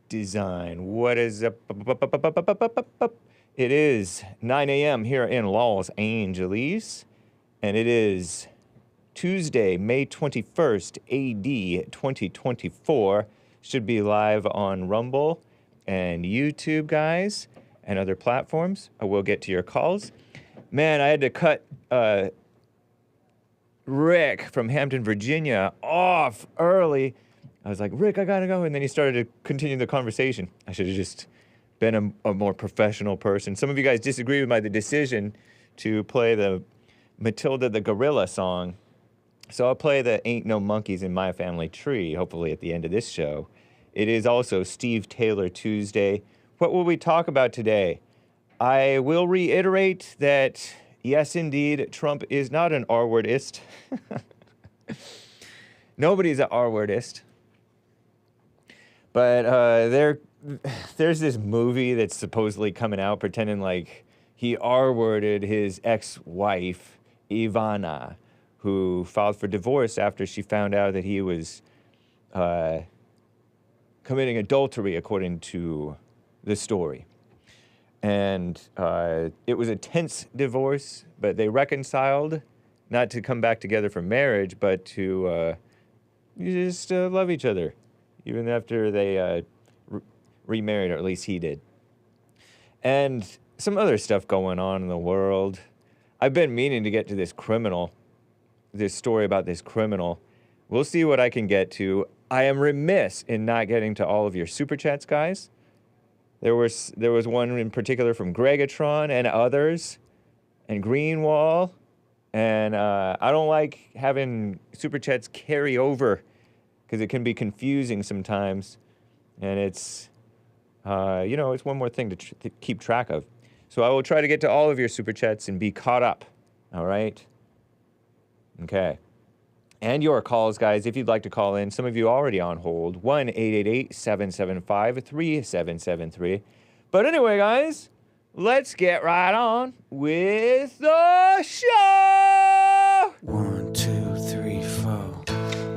design. What is up? It is 9 a.m. here in Los Angeles, and it is Tuesday, May 21st, AD 2024. Should be live on Rumble and YouTube, guys, and other platforms. I will get to your calls. Man, I had to cut Rick from Hampton, Virginia off early. I was like, Rick, I gotta go. And then he started to continue the conversation. I should have just been a more professional person. Some of you guys disagree with the decision to play the Matilda the Gorilla song. So I'll play the Ain't No Monkeys in My Family Tree, hopefully at the end of this show. It is also Steve Taylor Tuesday. What will we talk about today? I will reiterate that, yes, indeed, Trump is not an R-wordist. Nobody's an R-wordist. But there's this movie that's supposedly coming out pretending like he R-worded his ex-wife, Ivana, who filed for divorce after she found out that he was committing adultery, according to the story. And it was a tense divorce, but they reconciled, not to come back together for marriage, but to just love each other, even after they remarried, or at least he did. And some other stuff going on in the world. I've been meaning to get to this story about this criminal. We'll see what I can get to. I am remiss in not getting to all of your super chats, guys. There was one in particular from Greggatron and others, and Greenwall. And I don't like having super chats carry over, because it can be confusing sometimes, and it's, it's one more thing to keep track of. So I will try to get to all of your super chats and be caught up, all right? Okay. And your calls, guys, if you'd like to call in. Some of you already on hold, 1-888-775-3773. But anyway, guys, let's get right on with the show! 1, 2, 3, 4.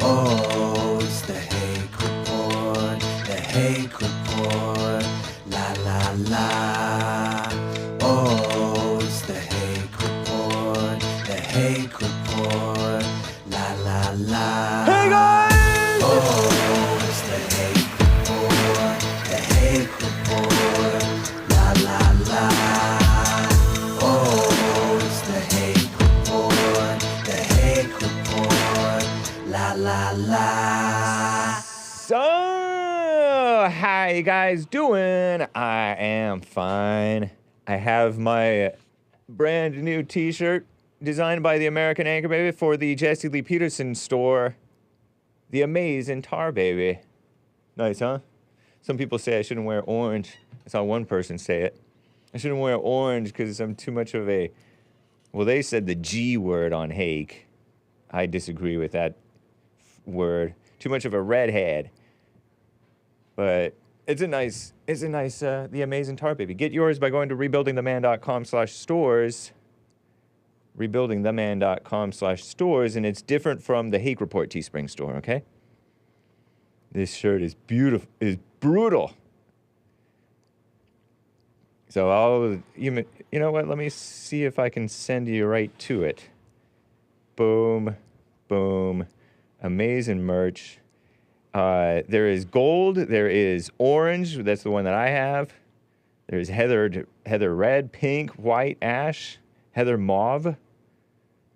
Oh, it's the Hake Report, the Hake Report, la la la. Oh, it's the Hake Report, the Hake Report, la la la. Hey, guys! Oh, it's the Hake Report, the Hake Report, la la la. Oh, it's the Hake Report, the Hake Report, la la la. So, how you guys doing? I am fine. I have my brand new t-shirt designed by the American Anchor Baby for the Jesse Lee Peterson store. The Amazin Tar Baby. Nice, huh? Some people say I shouldn't wear orange. I saw one person say it. I shouldn't wear orange because I'm too much of a... Well, they said the G word on Hake. I disagree with that word. Too much of a redhead. But it's a nice, the Amazin Tar Baby. Get yours by going to rebuildingtheman.com/stores. Rebuildingtheman.com/stores, and it's different from the Hake Report Teespring store, okay? This shirt is brutal. So you know what? Let me see if I can send you right to it. Boom, boom. Amazing merch. There is gold. There is orange. That's the one that I have. There's heather red, pink, white, ash, heather mauve.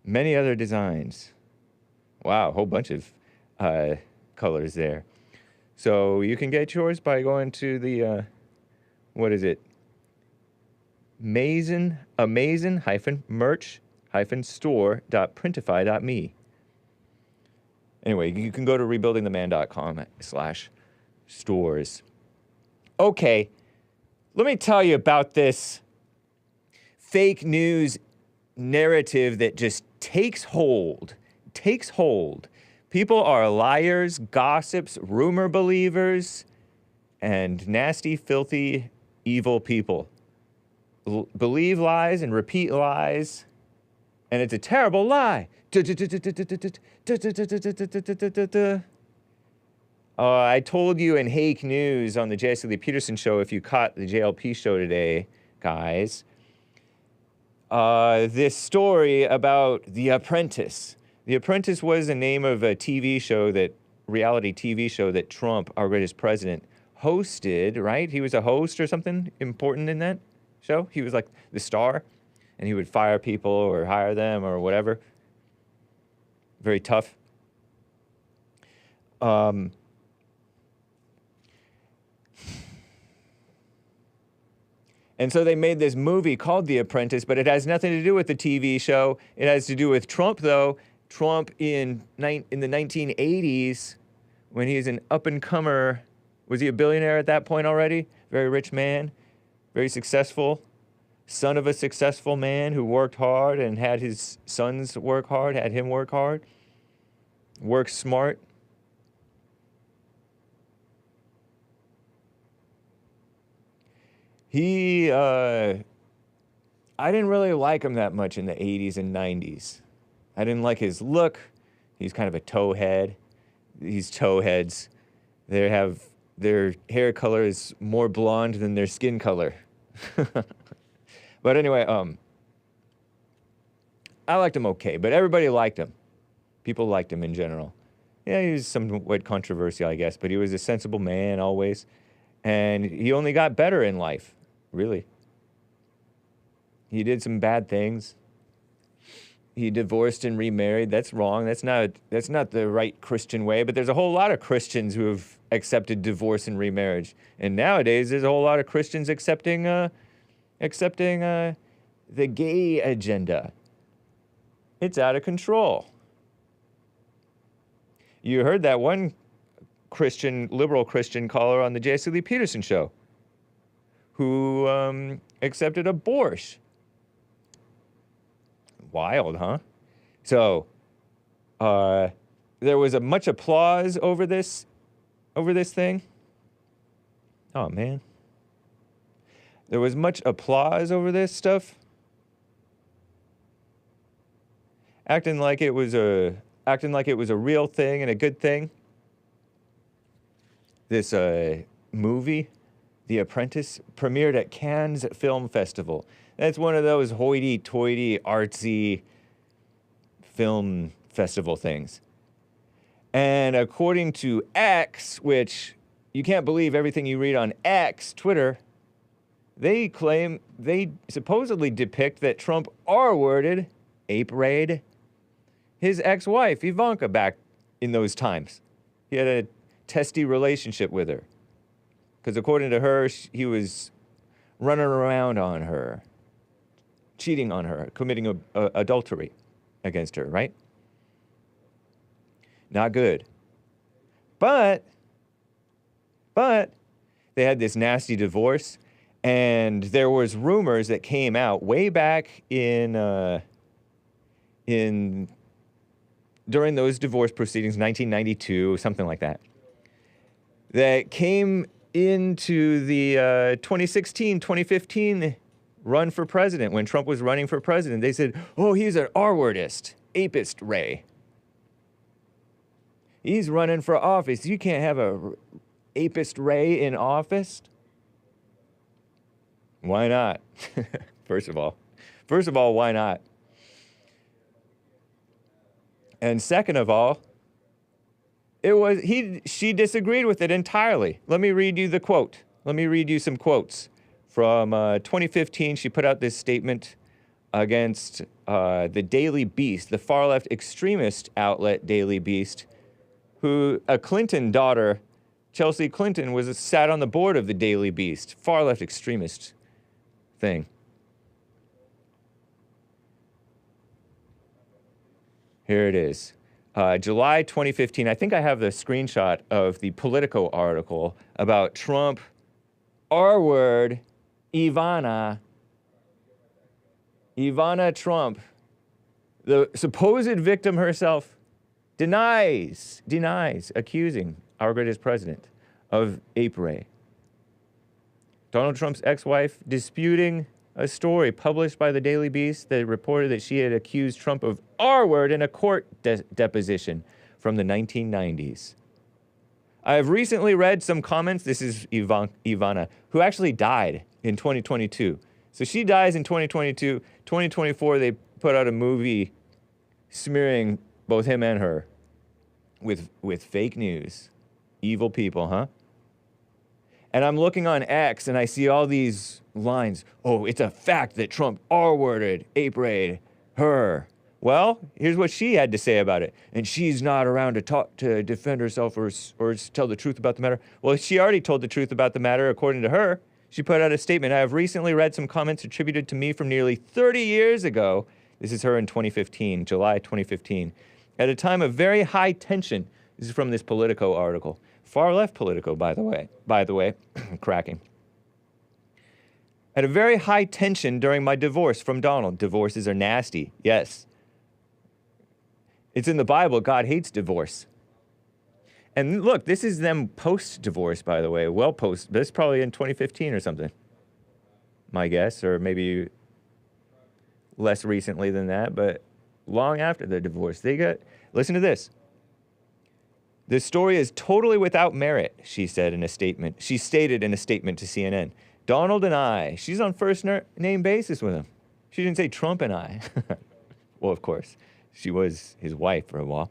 Many other designs. Wow, a whole bunch of colors there. So you can get yours by going to the, what is it? Amazin-merch-store.printify.me. Anyway, you can go to rebuildingtheman.com/stores. Okay, let me tell you about this fake news narrative that just takes hold. People are liars, gossips, rumor believers, and nasty, filthy, evil people. Believe lies and repeat lies, and it's a terrible lie. I told you in Hake News on the Jesse Lee Peterson show, if you caught the JLP show today, guys, this story about The Apprentice. The Apprentice was the name of a reality TV show that Trump, our greatest president, hosted, right? He was a host or something important in that show. He was like the star, and he would fire people or hire them or whatever. Very tough. And so they made this movie called The Apprentice, but it has nothing to do with the TV show. It has to do with Trump, though. Trump in the 1980s, when he was an up-and-comer, was he a billionaire at that point already? Very rich man, very successful, son of a successful man who worked hard and had his sons work hard, had him work hard, work smart. I didn't really like him that much in the 80s and 90s. I didn't like his look. He's kind of a towhead. These towheads, their hair color is more blonde than their skin color. But anyway, I liked him okay, but everybody liked him. People liked him in general. Yeah, he was somewhat controversial, I guess, but he was a sensible man always. And he only got better in life, really. He did some bad things. He divorced and remarried. That's wrong. That's not the right Christian way. But there's a whole lot of Christians who have accepted divorce and remarriage. And nowadays, there's a whole lot of Christians accepting the gay agenda. It's out of control. You heard that one liberal Christian caller on the Jesse Lee Peterson show who accepted abortion. Wild, huh? So, there was much applause over this thing. Oh, man. There was much applause over this stuff. Acting like it was a real thing and a good thing. This movie, The Apprentice, premiered at Cannes Film Festival. That's one of those hoity-toity, artsy film festival things. And according to X, which you can't believe everything you read on X, Twitter, they supposedly depict that Trump R-worded, ape-rayed, his ex-wife, Ivanka, back in those times. He had a testy relationship with her. Because according to her, he was running around on her, cheating on her, committing adultery against her, right? Not good. But they had this nasty divorce, and there was rumors that came out way back during those divorce proceedings, 1992, something like that, that came into the 2016, 2015 run for president, when Trump was running for president. They said, oh, he's an R-wordist, apist Ray. He's running for office. You can't have a apist Ray in office. Why not? First of all, why not? And second of all, she disagreed with it entirely. Let me read you the quote. Let me read you some quotes. From 2015, she put out this statement against the Daily Beast, the far-left extremist outlet Daily Beast, who a Clinton daughter, Chelsea Clinton, sat on the board of the Daily Beast, far-left extremist thing. Here it is. July 2015, I think I have the screenshot of the Politico article about Trump, R-word, Ivana Trump, the supposed victim herself, denies accusing our greatest president of ape-ray. Donald Trump's ex-wife disputing a story published by the Daily Beast that reported that she had accused Trump of R-word in a court deposition from the 1990s. I have recently read some comments. This is Ivana, who actually died in 2022. So she dies in 2022. 2024, they put out a movie smearing both him and her with fake news. Evil people, huh? And I'm looking on X and I see all these lines. Oh, it's a fact that Trump R-worded, ape-rayed her. Well, here's what she had to say about it. And she's not around to talk to defend herself or tell the truth about the matter. Well, she already told the truth about the matter, according to her. She put out a statement. I have recently read some comments attributed to me from nearly 30 years ago. This is her in 2015, July 2015. At a time of very high tension. This is from this Politico article. Far left Politico, by the way, cracking. At a very high tension during my divorce from Donald. Divorces are nasty, yes. It's in the Bible, God hates divorce. And look, this is them post-divorce, by the way, well post, this is probably in 2015 or something. My guess, or maybe less recently than that, but long after the divorce. Listen to this. The story is totally without merit, she said in a statement. She stated in a statement to CNN. Donald and I, she's on first name basis with him. She didn't say Trump and I. Well, of course, she was his wife for a while.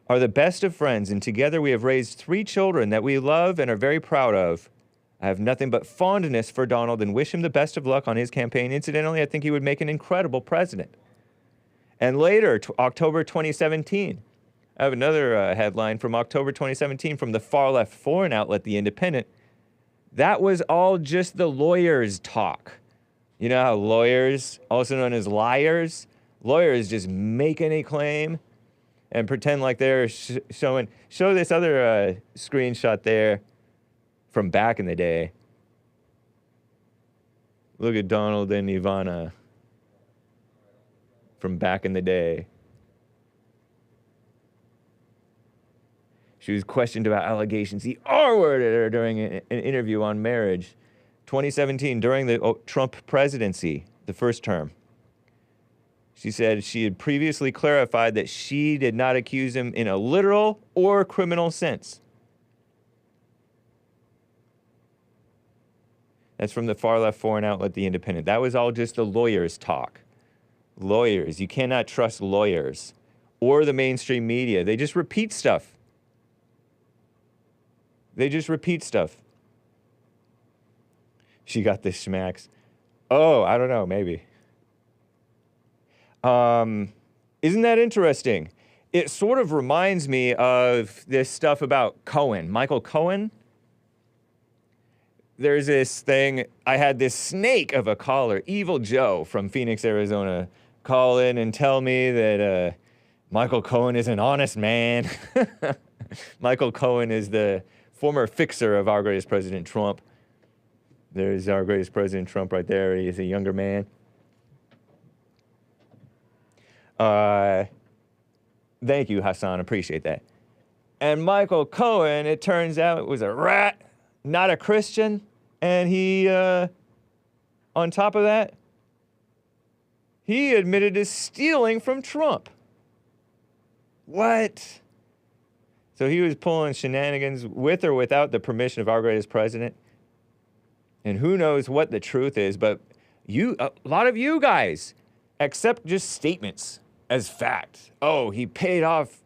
Are the best of friends, and together we have raised 3 children that we love and are very proud of. I have nothing but fondness for Donald and wish him the best of luck on his campaign. Incidentally, I think he would make an incredible president. And later, October 2017, I have another headline from October 2017 from the far-left foreign outlet, The Independent. That was all just the lawyers' talk. You know how lawyers, also known as liars, lawyers just make any claim and pretend like they're showing. Show this other screenshot there from back in the day. Look at Donald and Ivana from back in the day. She was questioned about allegations he R-worded her during an interview on marriage. 2017, during the Trump presidency, the first term. She said she had previously clarified that she did not accuse him in a literal or criminal sense. That's from the far-left foreign outlet, The Independent. That was all just the lawyers' talk. Lawyers. You cannot trust lawyers or the mainstream media. They just repeat stuff. They just repeat stuff. She got the schmacks. Oh, I don't know, maybe. Isn't that interesting? It sort of reminds me of this stuff about Cohen, Michael Cohen. There's this thing, I had this snake of a caller, Evil Joe from Phoenix, Arizona, call in and tell me that Michael Cohen is an honest man. Michael Cohen is the former fixer of our greatest President Trump. There's our greatest President Trump right there. He is a younger man. Thank you, Hassan. Appreciate that. And Michael Cohen, it turns out, was a rat, not a Christian. And he, on top of that, he admitted to stealing from Trump. What? So he was pulling shenanigans with or without the permission of our greatest president. And who knows what the truth is, but a lot of you guys accept just statements as fact. Oh, he paid off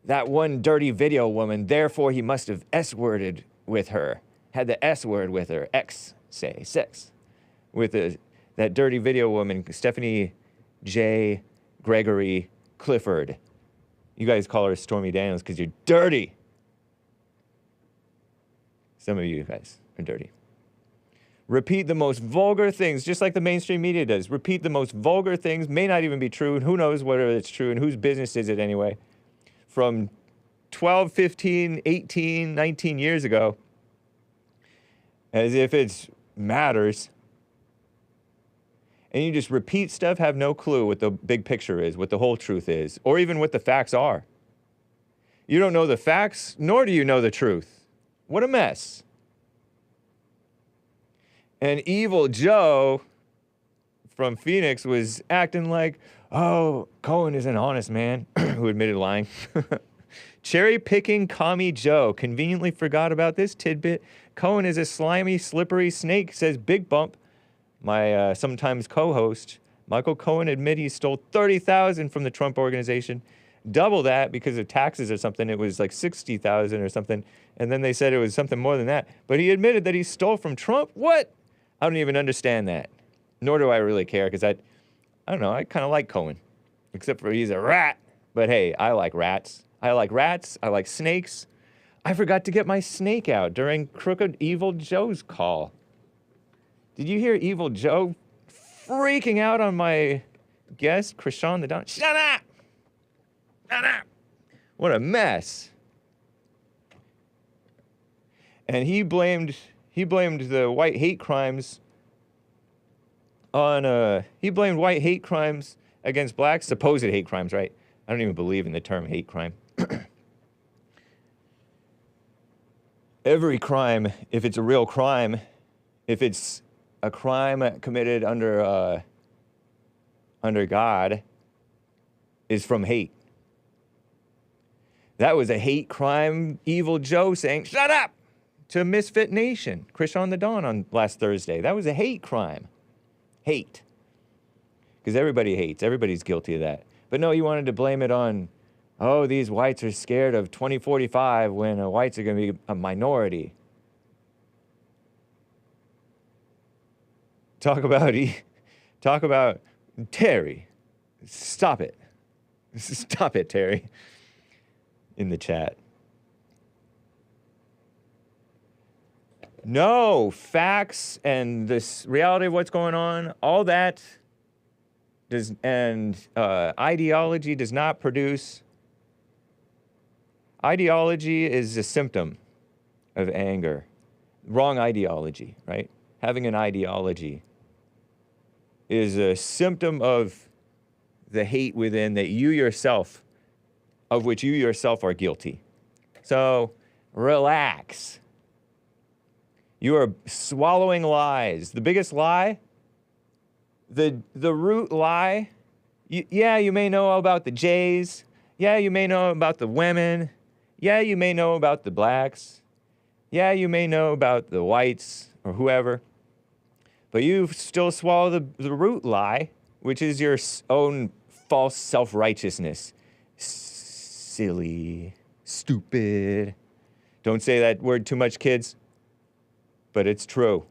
that one dirty video woman, therefore he must have S-worded with her. Had the S word with her, X, say, sex. With that dirty video woman, Stephanie J. Gregory Clifford. You guys call her Stormy Daniels because you're dirty. Some of you guys are dirty. Repeat the most vulgar things, just like the mainstream media does. Repeat the most vulgar things, may not even be true, and who knows whether it's true, and whose business is it anyway. From 12, 15, 18, 19 years ago, as if it matters. And you just repeat stuff, have no clue what the big picture is, what the whole truth is, or even what the facts are. You don't know the facts, nor do you know the truth. What a mess. And Evil Joe from Phoenix was acting like, oh, Cohen is an honest man who admitted lying. Cherry-picking Commie Joe conveniently forgot about this tidbit. Cohen is a slimy, slippery snake, says Big Bump. My sometimes co-host, Michael Cohen, admitted he stole $30,000 from the Trump organization. Double that because of taxes or something. It was like $60,000 or something. And then they said it was something more than that. But he admitted that he stole from Trump? What? I don't even understand that. Nor do I really care because I don't know, I kind of like Cohen. Except for he's a rat. But hey, I like rats. I like rats. I like snakes. I forgot to get my snake out during Crooked Evil Joe's call. Did you hear Evil Joe freaking out on my guest, Crishaun the Don? Shut up! Shut up! What a mess. And he blamed the white hate crimes on, he blamed white hate crimes against blacks, supposed hate crimes, right? I don't even believe in the term hate crime. Every crime, if it's a real crime, if it's a crime committed under God, is from hate. That was a hate crime, Evil Joe saying, shut up, to Misfit Nation, Crishaun the Don on last Thursday. That was a hate crime. Hate. Because everybody hates. Everybody's guilty of that. But no, you wanted to blame it on, oh, these whites are scared of 2045 when whites are going to be a minority. Talk about Terri. Stop it. Stop it, Terri. In the chat. No, facts and this reality of what's going on, all that does, and ideology does not produce. Ideology is a symptom of anger. Wrong ideology, right? Having an ideology is a symptom of the hate within that you yourself, of which you yourself are guilty. So, relax. You are swallowing lies. The biggest lie, the root lie, yeah, you may know about the Jays. Yeah, you may know about the women. Yeah, you may know about the blacks. Yeah, you may know about the whites or whoever. But you still swallow the root lie, which is your own false self-righteousness. Silly, stupid. Don't say that word too much, kids. But it's true.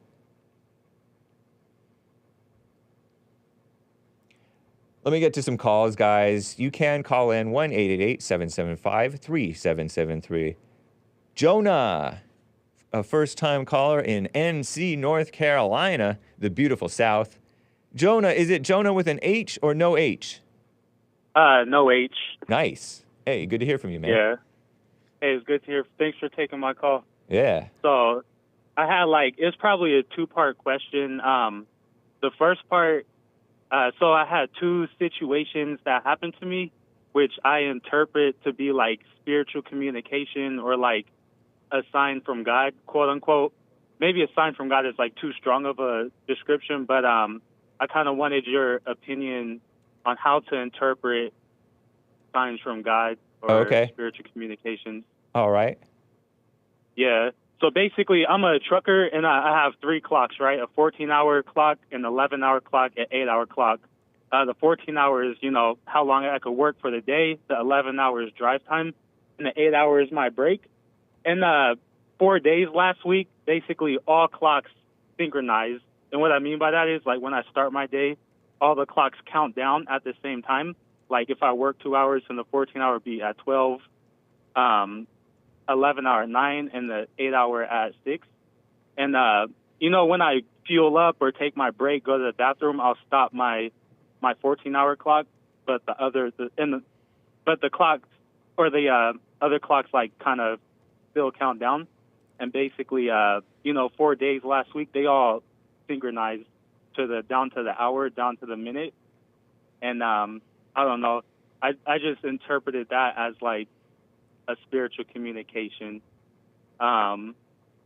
Let me get to some calls, guys. You can call in 1-888-775-3773. JONA, a first-time caller in NC, North Carolina, the beautiful South. JONA, is it JONA with an H or no H? No H. Nice. Hey, good to hear from you, man. Yeah. Hey, it's good to hear. Thanks for taking my call. Yeah. So, I had it's probably a two-part question. The first part, so I had two situations that happened to me, which I interpret to be spiritual communication or a sign from God, quote unquote. Maybe a sign from God is too strong of a description, but I kind of wanted your opinion on how to interpret signs from God or spiritual communications. All right. Yeah. So basically, I'm a trucker, and I have three clocks, right? A 14-hour clock, an 11-hour clock, an 8-hour clock. The 14 hours, how long I could work for the day. The 11 hours drive time, and the 8 hours my break. And 4 days last week, basically all clocks synchronized. And what I mean by that is, when I start my day, all the clocks count down at the same time. If I work 2 hours, and the 14-hour be at 12. 11-hour at 9 and the 8-hour at 6. And, when I fuel up or take my break, go to the bathroom, I'll stop my 14-hour clock, but the clocks or the other clocks kind of still count down. And basically, 4 days last week, they all synchronized down to the hour, down to the minute. And, I don't know, I just interpreted that as a spiritual communication. And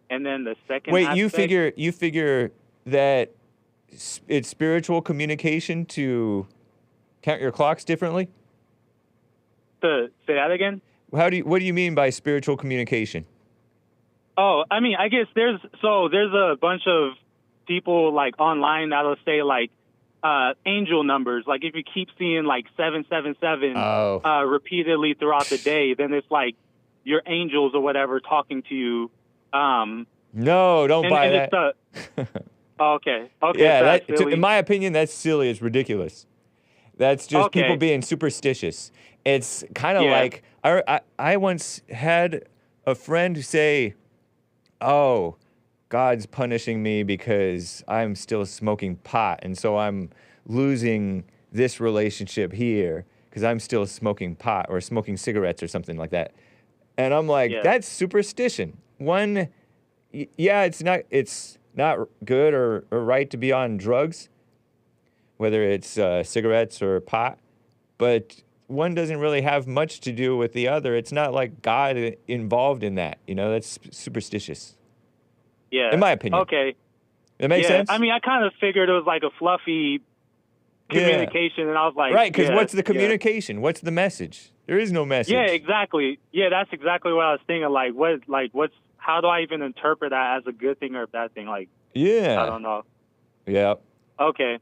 then the second Wait, aspect, you figure that it's spiritual communication to count your clocks differently? to say that again? What do you mean by spiritual communication? Oh, I mean, I guess there's a bunch of people like online that'll say like angel numbers. Like if you keep seeing like 777 repeatedly throughout the day, then it's like your angels or whatever talking to you. No, don't buy that. Okay. Yeah, So in my opinion, that's silly. It's ridiculous. That's just people being superstitious. It's kind of like I once had a friend say, "Oh, God's punishing me because I'm still smoking pot, and so I'm losing this relationship here because I'm still smoking pot or smoking cigarettes or something like that." And I'm like, that's superstition. One, it's not good or right to be on drugs, whether it's cigarettes or pot, but one doesn't really have much to do with the other. It's not like God involved in that, that's superstitious. Yeah. In my opinion. Okay. That makes sense? I mean, I kind of figured it was like a fluffy communication, and I was like... Right, because what's the communication? What's the message? There is no message. Yeah, exactly. Yeah, that's exactly what I was thinking. How do I even interpret that as a good thing or a bad thing? I don't know. Yeah. Okay.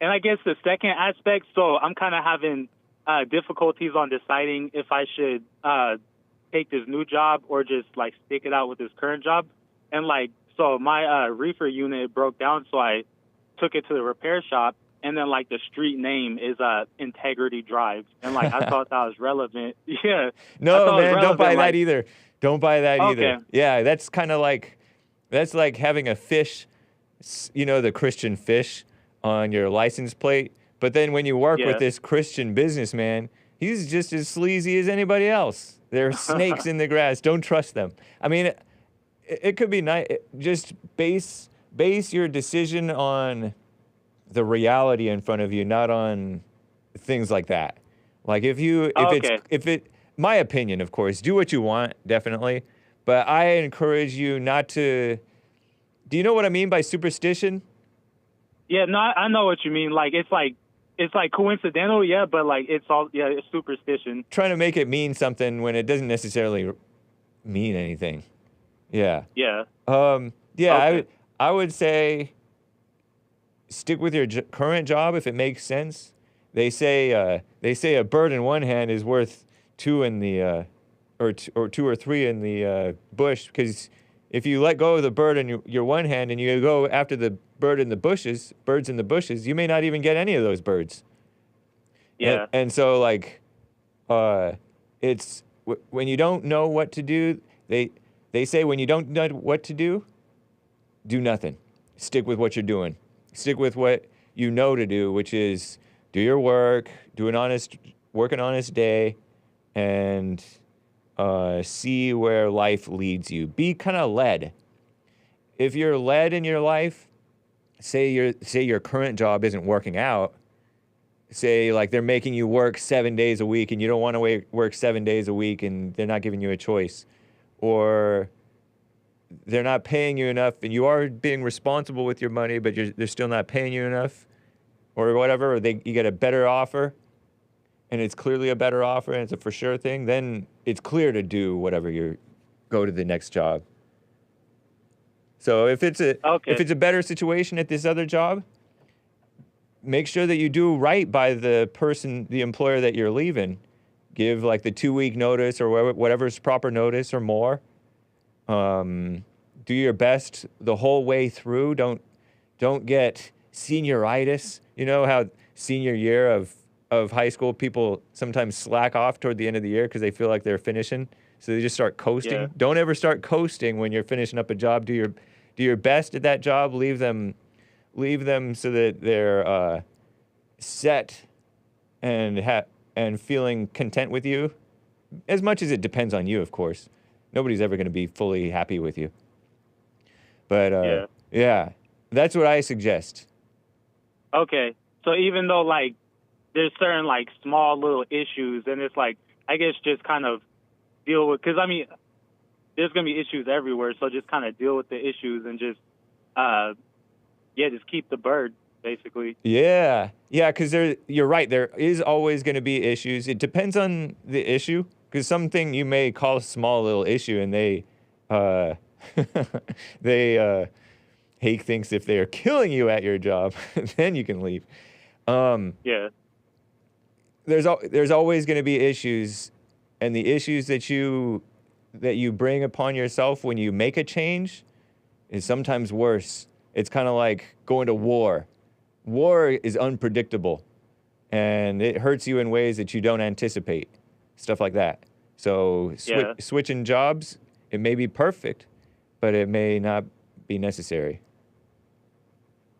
And I guess the second aspect, so I'm kind of having difficulties on deciding if I should take this new job or just stick it out with this current job. And so my reefer unit broke down, so I took it to the repair shop, and then the street name is Integrity Drive, and I thought that was relevant. Yeah. No, man, don't buy that either. Don't buy that either. Yeah, that's kind of that's like having a fish, the Christian fish on your license plate. But then when you work with this Christian businessman, he's just as sleazy as anybody else. There are snakes in the grass. Don't trust them. I mean, it could be nice. Just base your decision on the reality in front of you, not on things like that. Like my opinion, of course, do what you want, definitely. But I encourage you not to. Do you know what I mean by superstition? Yeah, no, I know what you mean. It's coincidental, yeah, but it's superstition. Trying to make it mean something when it doesn't necessarily mean anything. Yeah. Yeah. I would say stick with your current job if it makes sense. They say a bird in one hand is worth two in the or two or three in the bush, because if you let go of the bird in your one hand and you go after the birds in the bushes, you may not even get any of those birds. Yeah. And so it's when you don't know what to do, they say when you don't know what to do, do nothing. Stick with what you're doing. Stick with what you know to do, which is do your work, work an honest day, and see where life leads you. Be kind of led. If you're led in your life, say your current job isn't working out, say they're making you work 7 days a week and you don't want to work 7 days a week and they're not giving you a choice, or they're not paying you enough and you are being responsible with your money, but they're still not paying you enough, or whatever, or you get a better offer, and it's clearly a better offer and it's a for sure thing, then it's clear to do whatever go to the next job. So if it's a better situation at this other job, make sure that you do right by the employer that you're leaving. Give the 2-week notice or whatever's proper notice or more. Do your best the whole way through. Don't get senioritis. You know how senior year of high school, people sometimes slack off toward the end of the year because they feel like they're finishing, so they just start coasting. Yeah. Don't ever start coasting when you're finishing up a job. Do your best at that job. Leave them so that they're set and feeling content with you, as much as it depends on you, of course. Nobody's ever going to be fully happy with you. But yeah, that's what I suggest. Okay, so even though there's certain small little issues, and it's I guess just kind of deal with, because I mean there's gonna be issues everywhere, so just kind of deal with the issues and just just keep the bird, basically. Yeah, because you're right, there is always going to be issues. It depends on the issue. Because something you may call a small little issue, and Hake thinks if they are killing you at your job, then you can leave. Yeah. There's always going to be issues, and the issues that you bring upon yourself when you make a change is sometimes worse. It's kind of like going to war. War is unpredictable, and it hurts you in ways that you don't anticipate. Stuff like that. So switching jobs, it may be perfect, but it may not be necessary.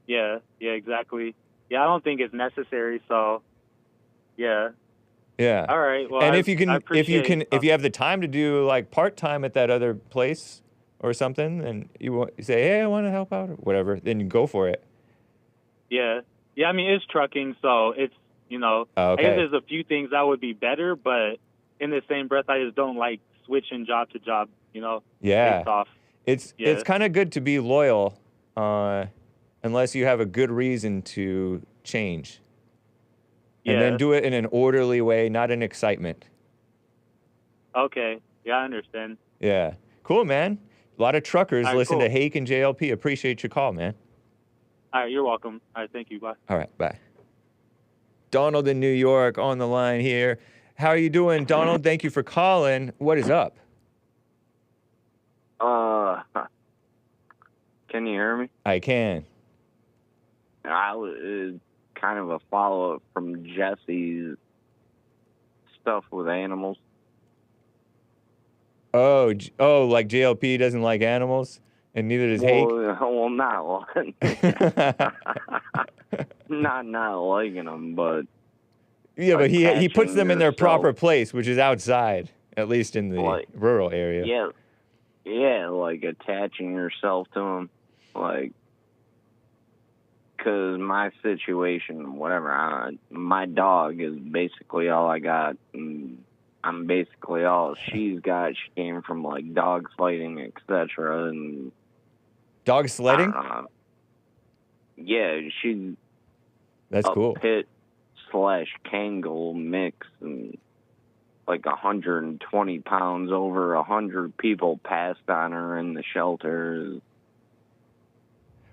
Yeah, exactly. Yeah, I don't think it's necessary, so yeah. Yeah. All right. Well, and if you have the time to do like part-time at that other place or something, and you say, hey, I want to help out or whatever, then you go for it. Yeah. Yeah, I mean, it's trucking, so it's, Okay. I guess there's a few things that would be better, but in the same breath, I just don't like switching job to job, Yeah. based off. It's kind of good to be loyal, unless you have a good reason to change. Yeah. And then do it in an orderly way, not in excitement. Okay. Yeah, I understand. Yeah. Cool, man. A lot of truckers listen cool. to Hake and JLP. Appreciate your call, man. All right, you're welcome. All right, thank you. Bye. All right, bye. Donald in New York on the line here. How are you doing, Donald? Thank you for calling. What is up? Can you hear me? I can. I was kind of a follow-up from Jesse's stuff with animals. Oh, like JLP doesn't like animals, and neither does Hake? Well, not not liking them, but yeah, but he puts them in their yourself. proper place, which is outside, at least in the rural area. Yeah, like attaching yourself to them, like, because my situation, whatever, my dog is basically all I got, and I'm basically all she's got. She came from, like, dog fighting, etc., and... Dog sledding? Yeah, she's... That's cool. Pit/Kangal mix, and... like 120 pounds, over 100 people passed on her in the shelter.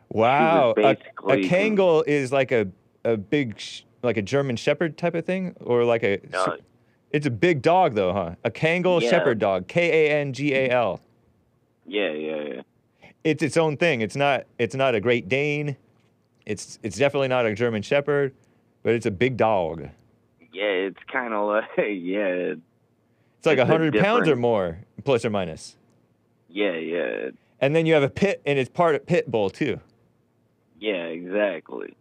Wow. A Kangal is like a big, like a German Shepherd type of thing? Or like it's a big dog though, huh? A Kangal Shepherd dog. Kangal. Yeah. It's its own thing. It's not a Great Dane. It's definitely not a German Shepherd, but it's a big dog. Yeah, it's kind of like, It's like 100 pounds or more, plus or minus. Yeah. And then you have a pit, and it's part of pit bull, too. Yeah, exactly.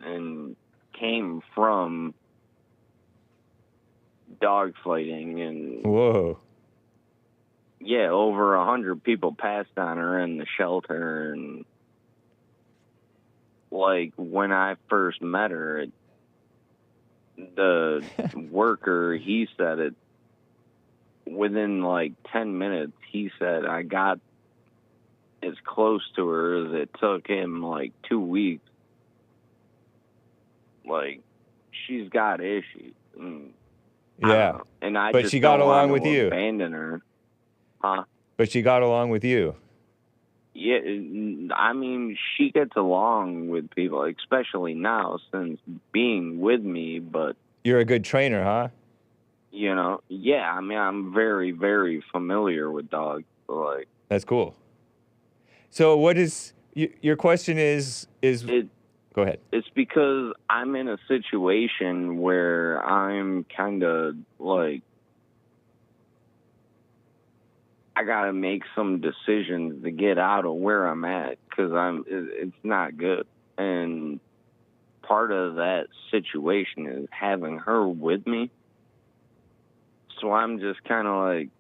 And came from dog fighting, and... Whoa. Yeah, over 100 people passed on her in the shelter, and... like, when I first met her, the worker, he said it within like 10 minutes. He said, I got as close to her as it took him like 2 weeks. Like, she's got issues. Yeah. And I but just she got don't along want with to you. abandon her. Huh? But she got along with you. Yeah, I mean, she gets along with people, especially now since being with me, but... You're a good trainer, huh? Yeah, I mean, I'm very, very familiar with dogs, like... That's cool. So what is... Your question is... Go ahead. It's because I'm in a situation where I'm kind of, like... I gotta make some decisions to get out of where I'm at, because it's not good. And part of that situation is having her with me. So I'm just kind of like...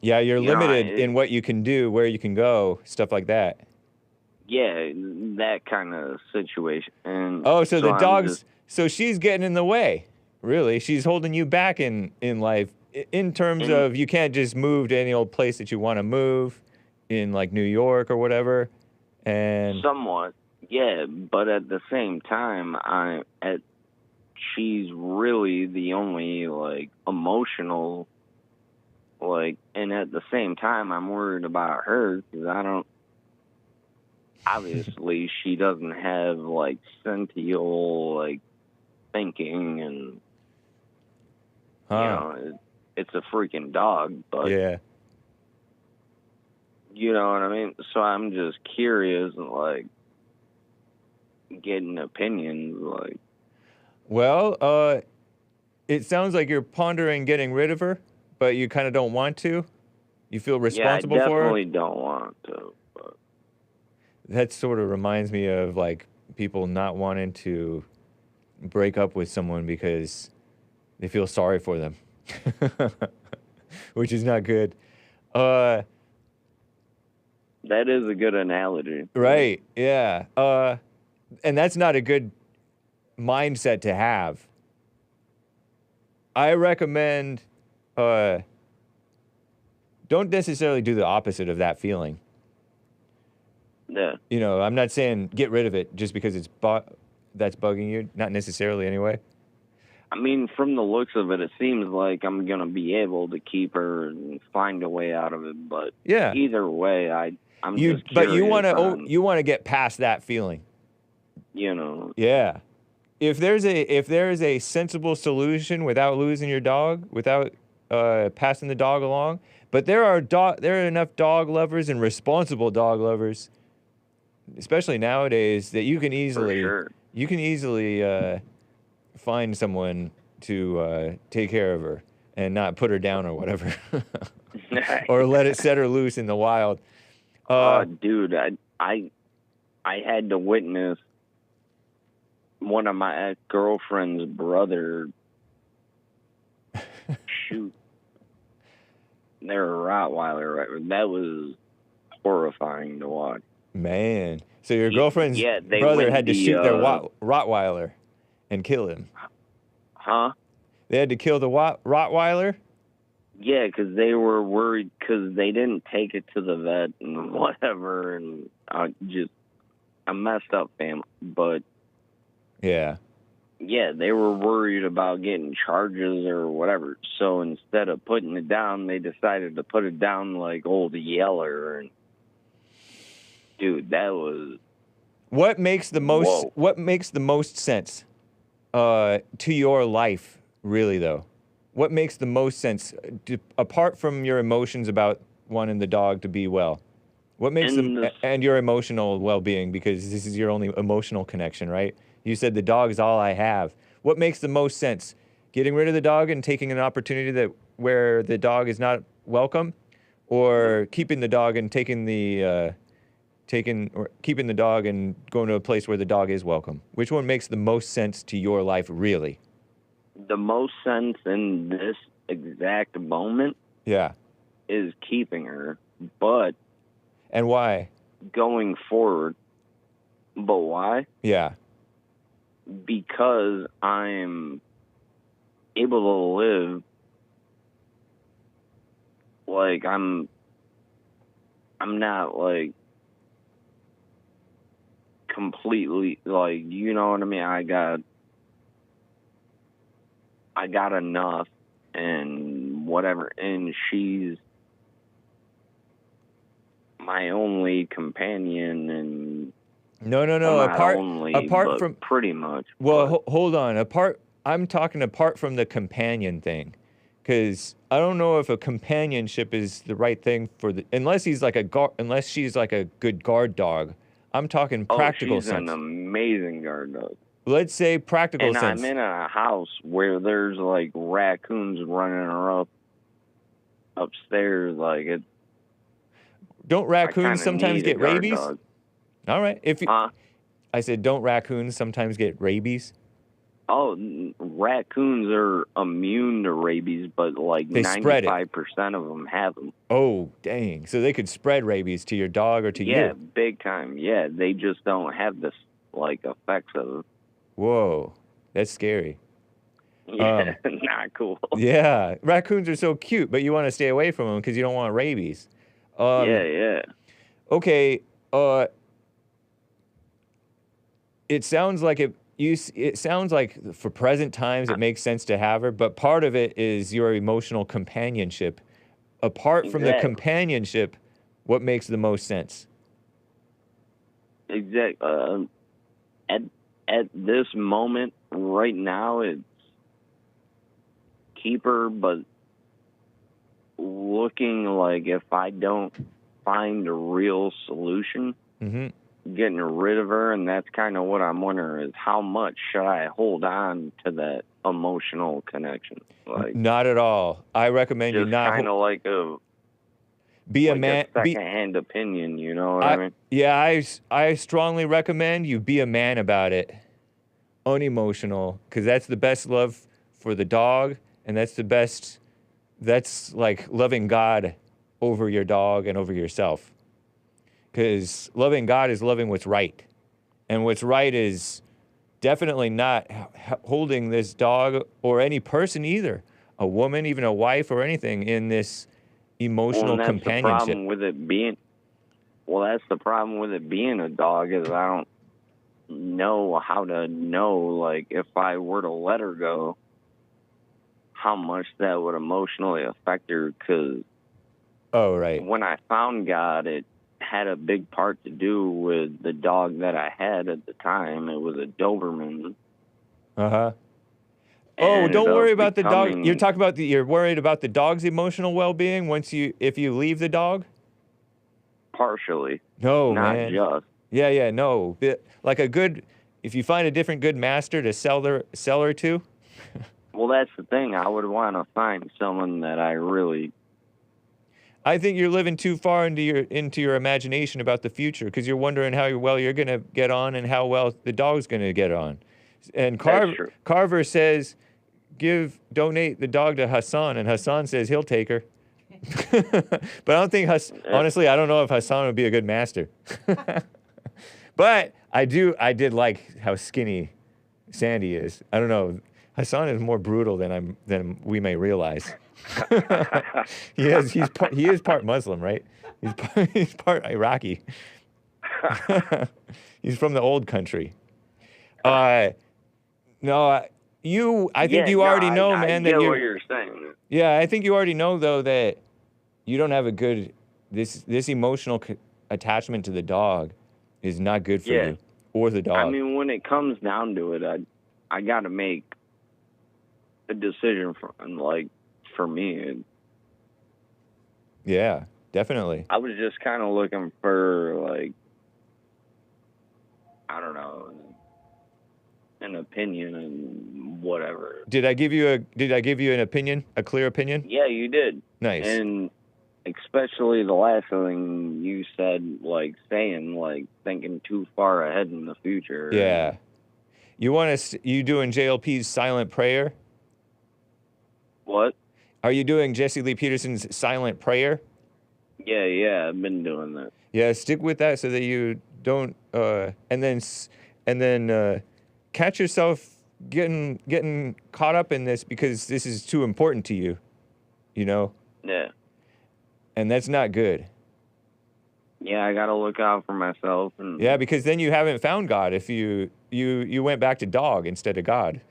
Yeah, you're limited in what you can do, where you can go, stuff like that. Yeah, that kind of situation. And so the dog's... So she's getting in the way, really. She's holding you back in life. In terms of you can't just move to any old place that you want to move in like New York or whatever. And somewhat, yeah, but at the same time, she's really the only, like, emotional, like, and at the same time, I'm worried about her because I don't, obviously, she doesn't have, like, sentimental, like, thinking and, you know, it's a freaking dog, but, Yeah. you know what I mean? So I'm just curious and, like, getting opinions, like. Well, it sounds like you're pondering getting rid of her, but you kind of don't want to. You feel responsible yeah, I for her. definitely don't want to. But. That sort of reminds me of like people not wanting to break up with someone because they feel sorry for them, which is not good. That is a good analogy. Right. Yeah. And that's not a good mindset to have. I recommend don't necessarily do the opposite of that feeling. Yeah. You know, I'm not saying get rid of it just because it's that's bugging you. Not necessarily, anyway. I mean, from the looks of it, it seems like I'm gonna be able to keep her and find a way out of it. But yeah, either way, I'm just curious. But you want to get past that feeling. You know. Yeah. If there's a sensible solution without losing your dog, without passing the dog along, but there are enough dog lovers and responsible dog lovers, especially nowadays, that you can easily find someone to take care of her and not put her down or whatever, or set her loose in the wild. Dude, I had to witness one of my ex-girlfriend's brother shoot their Rottweiler. Right? That was horrifying to watch. Man, so your girlfriend's brother had to shoot their Rottweiler and kill him. Huh? They had to kill the Rottweiler? Yeah, because they were worried because they didn't take it to the vet and whatever, and a messed up family. But yeah, they were worried about getting charges or whatever. So instead of putting it down, they decided to put it down like old Yeller. And dude, that was what makes the most sense to your life, really, though? What makes the most sense, apart from your emotions about wanting the dog to be well? What makes and your emotional well-being, because this is your only emotional connection, right? You said the dog is all I have. What makes the most sense? Getting rid of the dog and taking an opportunity where the dog is not welcome, or keeping the dog and keeping the dog and going to a place where the dog is welcome? Which one makes the most sense to your life, really? The most sense in this exact moment, is keeping her. But and why? Going forward, but why? Yeah. Because I'm able to live like I'm not like completely, like, you know what I mean? I got enough and whatever, and she's my only companion. And no. Apart from pretty much. Well, hold on. I'm talking apart from the companion thing, because I don't know if a companionship is the right thing unless she's like a good guard dog. I'm talking practical she's sense. An amazing guard dog. Let's say practical sense. And I'm in a house where there's like raccoons running around upstairs. Like it. Don't raccoons sometimes get rabies? Dog. All right. I said, don't raccoons sometimes get rabies? Oh, raccoons are immune to rabies, but like 95% of them have them. Oh, dang. So they could spread rabies to your dog or to you? Yeah, big time. Yeah, they just don't have this like effects of it. Whoa, that's scary. Yeah, not cool. Yeah, raccoons are so cute, but you want to stay away from them because you don't want rabies. Yeah. Okay, it sounds like it sounds like for present times it makes sense to have her, but part of it is your emotional companionship. Apart from the Exactly. companionship, what makes the most sense? Exactly. At this moment, right now, it's keep her, but looking like if I don't find a real solution, getting rid of her, and that's kind of what I'm wondering is how much should I hold on to that emotional connection? Like, Not at all. I recommend you just not. kind of like a Be a like man. a second-hand opinion, you know what I mean? Yeah, I strongly recommend you be a man about it. Unemotional, because that's the best love for the dog, and that's the best. That's like loving God over your dog and over yourself. Because loving God is loving what's right, and what's right is definitely not holding this dog or any person either, a woman, even a wife or anything, in this emotional that's companionship. The problem with it being, that's the problem with it being a dog is I don't know how to know, like, if I were to let her go, how much that would emotionally affect her, because when I found God, it had a big part to do with the dog that I had at the time. It was a Doberman. Oh, don't worry about the dog. You're talking about you're worried about the dog's emotional well-being if you leave the dog? Partially. No, not man. Just. Yeah, no. Like if you find a different good master to sell her to. Well, that's the thing. I would want to find someone that I really. I think you're living too far into your imagination about the future, because you're wondering how well you're going to get on and how well the dog's going to get on. And Carver says, donate the dog to Hassan, and Hassan says he'll take her. But I don't think honestly, I don't know if Hassan would be a good master. But I did like how skinny Sandy is. I don't know. Hassan is more brutal than we may realize. He is part Muslim, right? He's part Iraqi. He's from the old country. I think you already know, man. I get what you're saying. Yeah, I think you already know, though, that you don't have a good this emotional attachment to the dog is not good for you or the dog. I mean, when it comes down to it, I got to make a decision for me. Yeah, definitely. I was just kind of looking for, like, I don't know, an opinion and whatever. Did I give you an opinion, a clear opinion? Yeah, you did. Nice. And especially the last thing you said, like thinking too far ahead in the future. Yeah. You doing JLP's silent prayer? What? Are you doing Jesse Lee Peterson's silent prayer? Yeah, I've been doing that. Yeah, stick with that so that you don't and then catch yourself getting caught up in this, because this is too important to you, you know? Yeah. And that's not good. Yeah, I got to look out for myself. Yeah, because then you haven't found God if you went back to dog instead of God.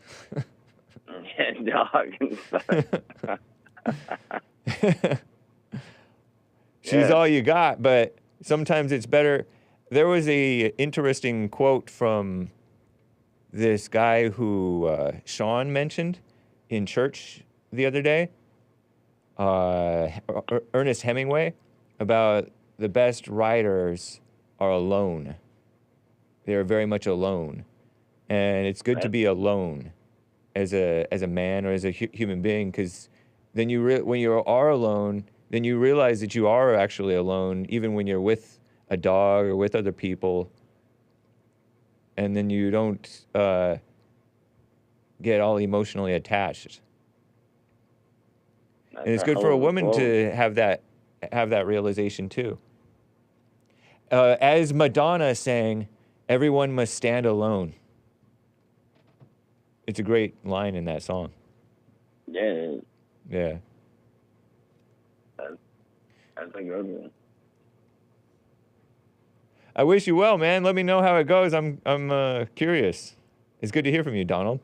Dog instead. She's all you got, but sometimes it's better. There was a interesting quote from this guy who Sean mentioned in church the other day, Ernest Hemingway, about the best writers are alone. They are very much alone, and it's good to be alone as a man or as a human being, because then when you are alone, then you realize that you are actually alone, even when you're with a dog or with other people, and then you don't get all emotionally attached. And it's good for a woman to have that realization too. As Madonna sang, "Everyone must stand alone." It's a great line in that song. Yeah. Yeah. That's a good one. I wish you well, man. Let me know how it goes. I'm curious. It's good to hear from you, Donald.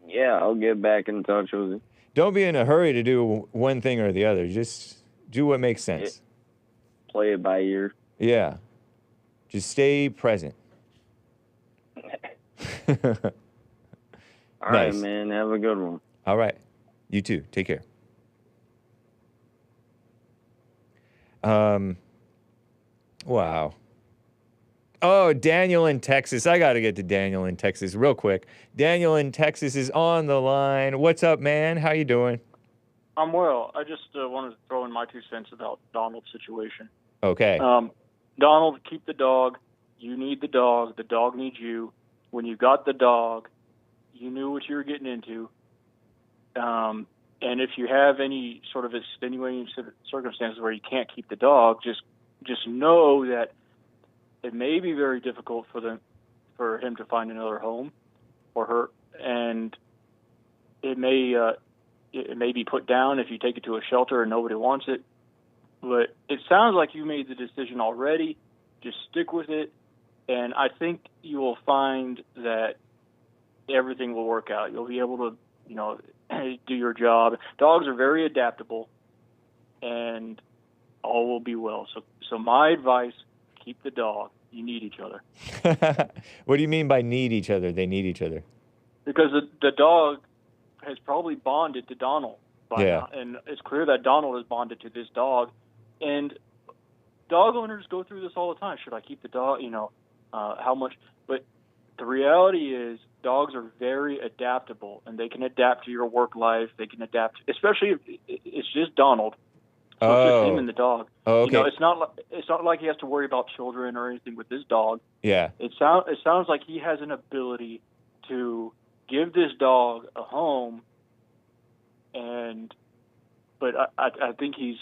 Yeah, I'll get back in touch with you. Don't be in a hurry to do one thing or the other. Just do what makes sense. Play it by ear. Yeah. Just stay present. All right, Nice. man. Have a good one. All right. You too. Take care. Wow. Oh, Daniel in Texas. I got to get to Daniel in Texas real quick. Daniel in Texas is on the line. What's up, man? How you doing? I'm well. I just wanted to throw in my 2 cents about Donald's situation. Okay. Donald, keep the dog. You need the dog. The dog needs you. When you got the dog, you knew what you were getting into. And if you have any sort of extenuating circumstances where you can't keep the dog, just know that it may be very difficult for him to find another home, or her, and it may be put down if you take it to a shelter and nobody wants it. But it sounds like you made the decision already. Just stick with it, and I think you will find that everything will work out. You'll be able to, do your job. Dogs are very adaptable, and all will be well. So my advice: keep the dog. You need each other. What do you mean by need each other? They need each other. Because the dog has probably bonded to Donald by now, and it's clear that Donald is bonded to this dog. And dog owners go through this all the time. Should I keep the dog? How much? But the reality is dogs are very adaptable, and they can adapt to your work life. They can adapt, especially if it's just Donald. So it's just him and the dog. Oh, okay. It's not like he has to worry about children or anything with this dog. Yeah. It sounds like he has an ability to give this dog a home, but I think he's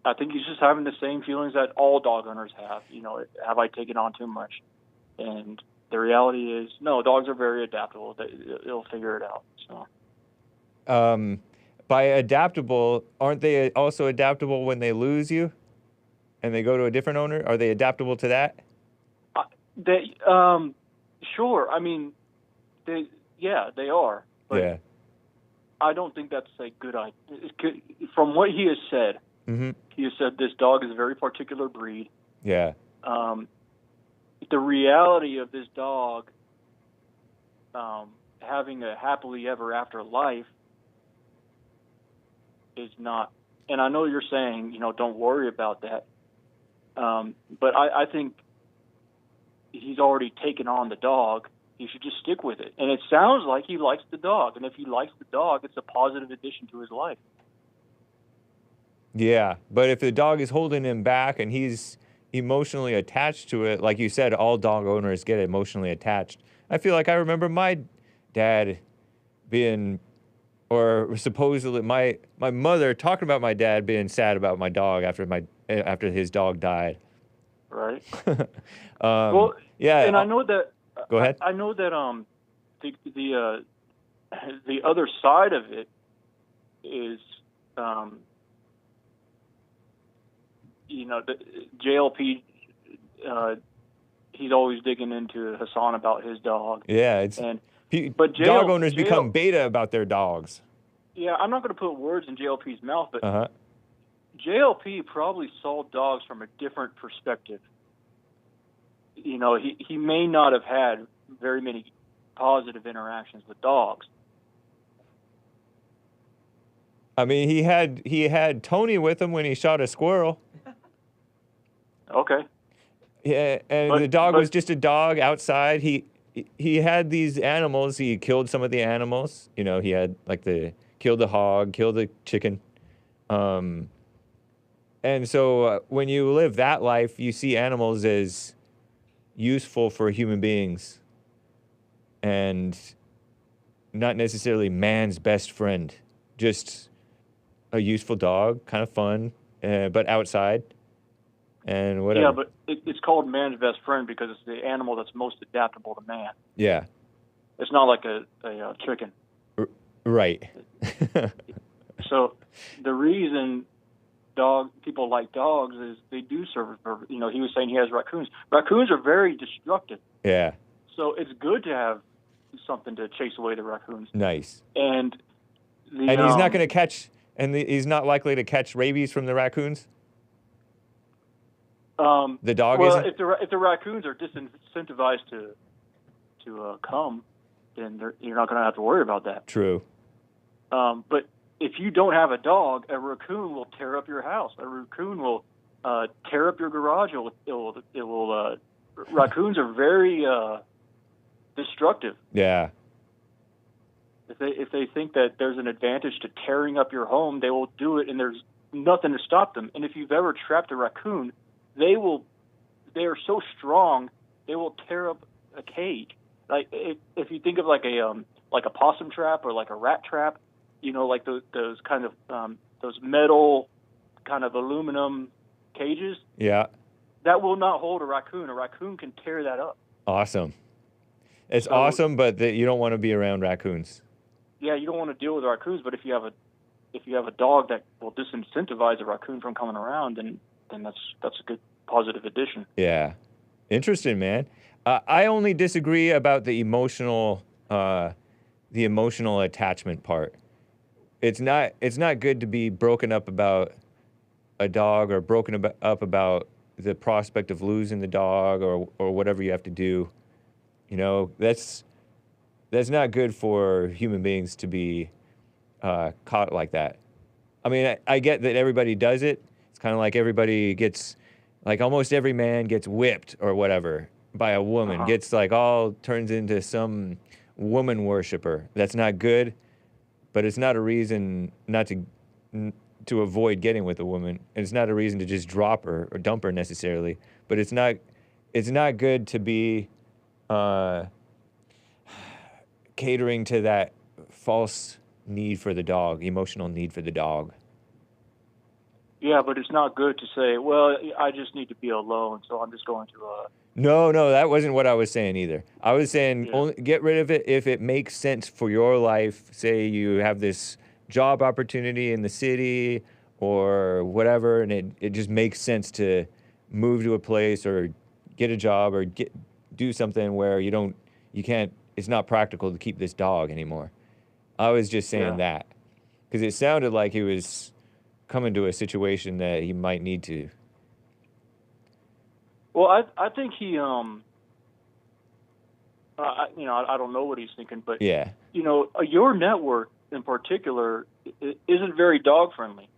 just having the same feelings that all dog owners have. Have I taken on too much? And the reality is, no, dogs are very adaptable. They'll figure it out. So. By adaptable, aren't they also adaptable when they lose you and they go to a different owner? Are they adaptable to that? Sure. I mean, they are. But yeah. I don't think that's a good idea. From what he has said, he has said this dog is a very particular breed. Yeah. The reality of this dog having a happily ever after life is not, and I know you're saying, don't worry about that. But I think he's already taken on the dog. He should just stick with it. And it sounds like he likes the dog. And if he likes the dog, it's a positive addition to his life. Yeah. But if the dog is holding him back and he's emotionally attached to it, like you said, all dog owners get emotionally attached. I feel like I remember my dad being, or supposedly my mother talking about my dad being sad about my dog after his dog died. Right. Well, yeah. And I know that. Go ahead. I know that the other side of it is the JLP. He's always digging into Hassan about his dog. Yeah, but dog owners become beta about their dogs. Yeah, I'm not going to put words in JLP's mouth, but JLP probably saw dogs from a different perspective. He may not have had very many positive interactions with dogs. I mean, he had Tony with him when he shot a squirrel. Okay. Yeah, and the dog was just a dog outside. He had these animals. He killed some of the animals. He had killed the hog, killed the chicken. And so when you live that life, you see animals as useful for human beings and not necessarily man's best friend. Just a useful dog, kind of fun, but outside and whatever. Yeah, but it's called man's best friend because it's the animal that's most adaptable to man. Yeah. It's not like a chicken. Right. So the reason people like dogs is they do serve a purpose. He was saying he has raccoons. Raccoons are very destructive. Yeah. So it's good to have something to chase away the raccoons. Nice. And And he's not going to catch, he's not likely to catch rabies from the raccoons? The dog isn't? If the raccoons are disincentivized to come, then you're not going to have to worry about that. True. But if you don't have a dog, a raccoon will tear up your house. A raccoon will tear up your garage. Raccoons are very destructive. Yeah. If they think that there's an advantage to tearing up your home, they will do it, and there's nothing to stop them. And if you've ever trapped a raccoon, they are so strong, they will tear up a cage. Like if you think of like a possum trap or like a rat trap, like those kind of those metal kind of aluminum cages. Yeah. That will not hold a raccoon. A raccoon can tear that up. Awesome. It's awesome, but you don't want to be around raccoons. Yeah, you don't want to deal with raccoons, but if you have a dog that will disincentivize a raccoon from coming around, then that's a good positive addition. Yeah. Interesting, man. I only disagree about the emotional attachment part. It's not good to be broken up about a dog or broken up about the prospect of losing the dog or whatever you have to do. That's not good for human beings to be caught like that. I mean, I get that everybody does it. It's kind of like everybody gets, like almost every man gets whipped or whatever by a woman, gets turns into some woman worshiper. That's not good, but it's not a reason not to avoid getting with a woman. And it's not a reason to just drop her or dump her necessarily, but it's not good to be catering to that false need for the dog, emotional need for the dog. Yeah, but it's not good to say, well, I just need to be alone, so I'm just going to... No, that wasn't what I was saying either. I was saying only get rid of it if it makes sense for your life. Say you have this job opportunity in the city or whatever, and it just makes sense to move to a place or get a job or do something where it's not practical to keep this dog anymore. I was just saying that because it sounded like he was coming to a situation that he might need to. Well, I think he, I don't know what he's thinking, but your network in particular isn't very dog friendly.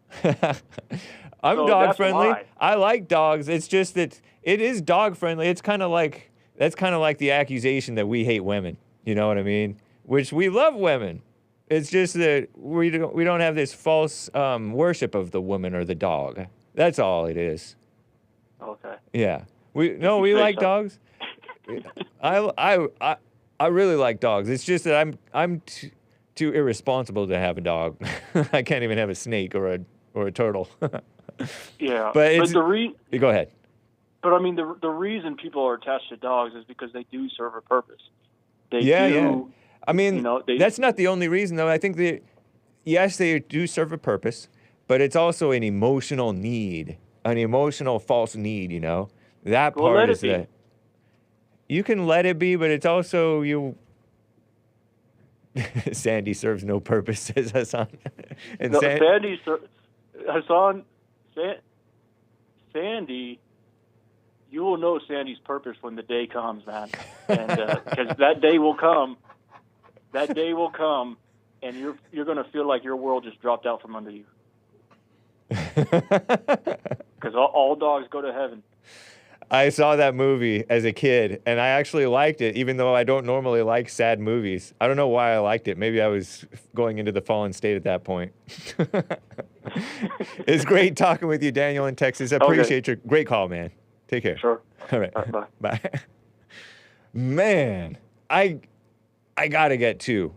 I'm dog friendly. Why. I like dogs. It's just that it is dog friendly. It's kind of like the accusation that we hate women. You know what I mean? Which we love women. It's just that we don't have this false worship of the woman or the dog. That's all it is. Okay. Yeah. We like dogs. I really like dogs. It's just that I'm too irresponsible to have a dog. I can't even have a snake or a turtle. Yeah. But go ahead. But I mean, the reason people are attached to dogs is because they do serve a purpose. Yeah. I mean, that's not the only reason, though. I think yes, they do serve a purpose, but it's also an emotional need, an emotional false need, That part is that you can let it be, but it's also Sandy serves no purpose, says Hassan. And Sandy, you will know Sandy's purpose when the day comes, man. And because that day will come. That day will come, and you're going to feel like your world just dropped out from under you. Because all dogs go to heaven. I saw that movie as a kid, and I actually liked it, even though I don't normally like sad movies. I don't know why I liked it. Maybe I was going into the fallen state at that point. It's great talking with you, Daniel, in Texas. I appreciate your great call, man. Take care. Sure. All right. Bye. Bye. Man, I gotta get to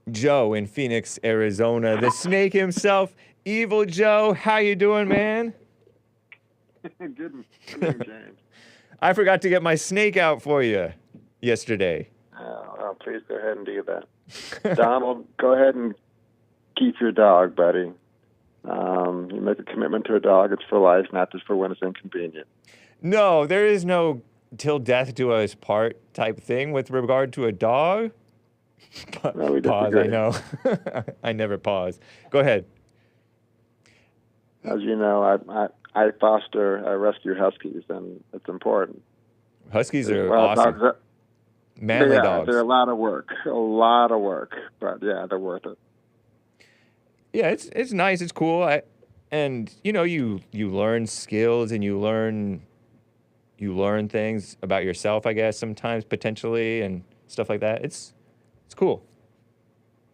Joe in Phoenix, Arizona. The snake himself, Evil Joe. How you doing, man? Good, James. I forgot to get my snake out for you yesterday. Oh, please go ahead and do that. Donald, go ahead and keep your dog, buddy. You make a commitment to a dog, it's for life, not just for when it's inconvenient. No, there is no till death do us part type thing with regard to a dog. No, we Pause. disagree. I know. I never pause. Go ahead. As you know, I rescue Huskies, and it's important. Huskies are Well, awesome. dogs, Manly yeah, dogs. they're a lot of work, but yeah, they're worth it. Yeah, it's nice. It's cool. And you know, you learn skills and you learn things about yourself, I guess, sometimes potentially and stuff like that. It's cool.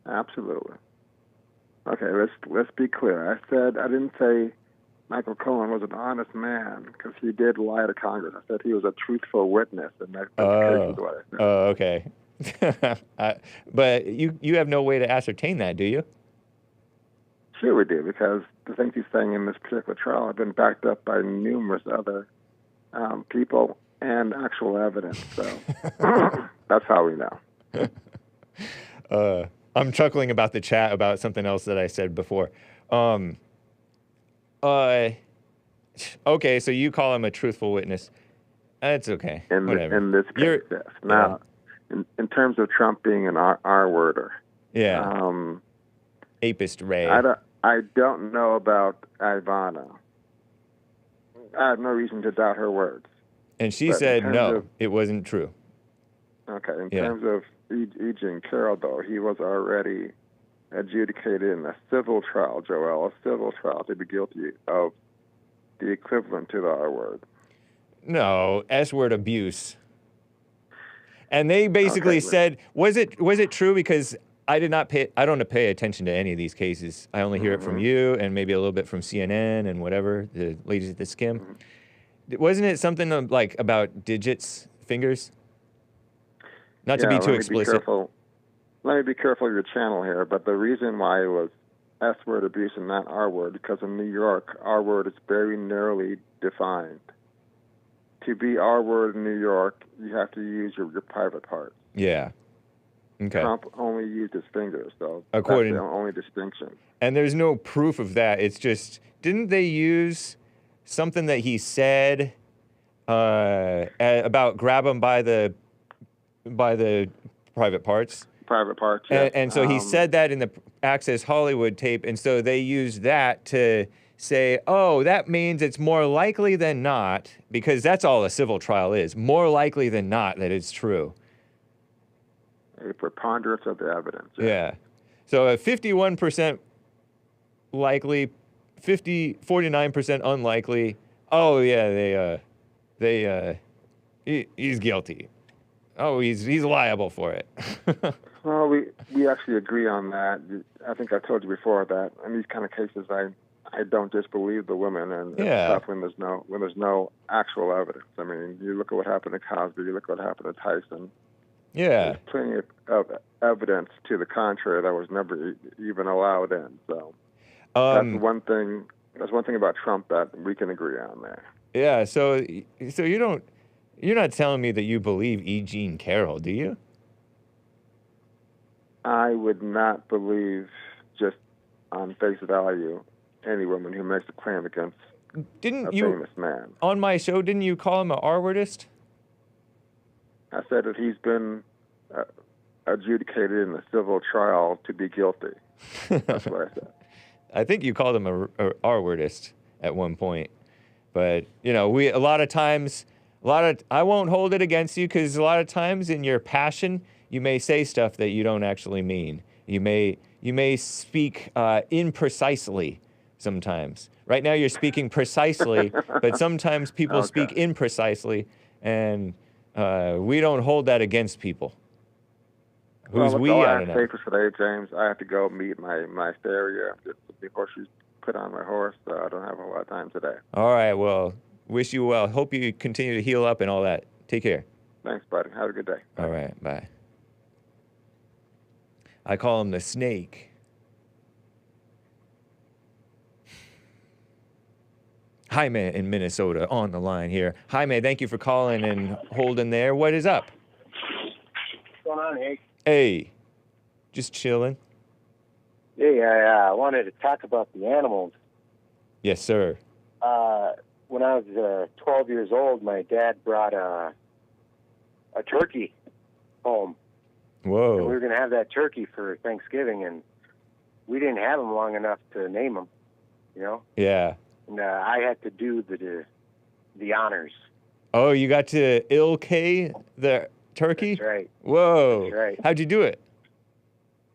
Absolutely. Okay, let's be clear. I didn't say Michael Cohen was an honest man, because he did lie to Congress. I said he was a truthful witness, and that's basically what I said. Oh, okay. But you have no way to ascertain that, do you? Sure we do, because the things he's saying in this particular trial have been backed up by numerous other people and actual evidence. So that's how we know. I'm chuckling about the chat about something else that I said before. Okay, so you call him a truthful witness. That's okay. Whatever. In this case, yes. Now, in terms of Trump being an R-worder, yeah. Apist Ray. I don't know about Ivana. I have no reason to doubt her words. And she said no, it wasn't true. Okay, in terms of E.G. Carroll, though, he was already adjudicated in a civil trial, Joel, a civil trial, to be guilty of the equivalent to the R word. No, S-word abuse. And they basically said, was it true? Because I don't pay attention to any of these cases. I only hear it from you and maybe a little bit from CNN and whatever, the ladies at the Skim. Wasn't it something like about digits, fingers? Not to be too explicit. Let me be careful of your channel here, but the reason why it was S-word abuse and not R-word, because in New York, R-word is very narrowly defined. To be R-word in New York, you have to use your private parts. Yeah. Okay. Trump only used his fingers, so that's the only distinction. And there's no proof of that. It's just, didn't they use something that he said about grab him by the private parts? Private parts, yeah. And so he said that in the Access Hollywood tape, and so they used that to say, oh, that means it's more likely than not, because that's all a civil trial is, more likely than not that it's true. A preponderance of the evidence. Yeah. So a 51% likely, 49% unlikely. Oh yeah, he's guilty. Oh, he's liable for it. Well, we actually agree on that. I think I told you before that in these kind of cases, I don't disbelieve the women, and it's tough when there's no actual evidence. I mean, you look at what happened to Cosby, you look at what happened to Tyson. Yeah. There's plenty of evidence to the contrary that was never even allowed in. So that's one thing. That's one thing about Trump that we can agree on there. Yeah. So you're not telling me that you believe E. Jean Carroll, do you? I would not believe, just on face value, any woman who makes a claim against a famous man. On my show, didn't you call him an R-wordist? I said that he's been adjudicated in a civil trial to be guilty. That's what I said. I think you called him a R-wordist at one point. But, you know, I won't hold it against you, because a lot of times in your passion, you may say stuff that you don't actually mean. You may speak imprecisely sometimes. Right now you're speaking precisely, but sometimes people speak imprecisely, and we don't hold that against people. Who's we? I don't know. Say for today, James. I have to go meet my farrier before she's put on my horse, so I don't have a lot of time today. All right, well, wish you well. Hope you continue to heal up and all that. Take care. Thanks, buddy. Have a good day. All right, bye. I call him the snake. Jaime in Minnesota on the line here. Jaime, thank you for calling and holding there. What is up? What's going on, Hake? Hey, just chilling. Hey, I wanted to talk about the animals. Yes, sir. When I was 12 years old, my dad brought a a turkey home. Whoa. And we were going to have that turkey for Thanksgiving, and we didn't have him long enough to name him, you know? Yeah. And I had to do the honors. Oh, you got to ill-K the turkey? That's right. Whoa. That's right. How'd you do it?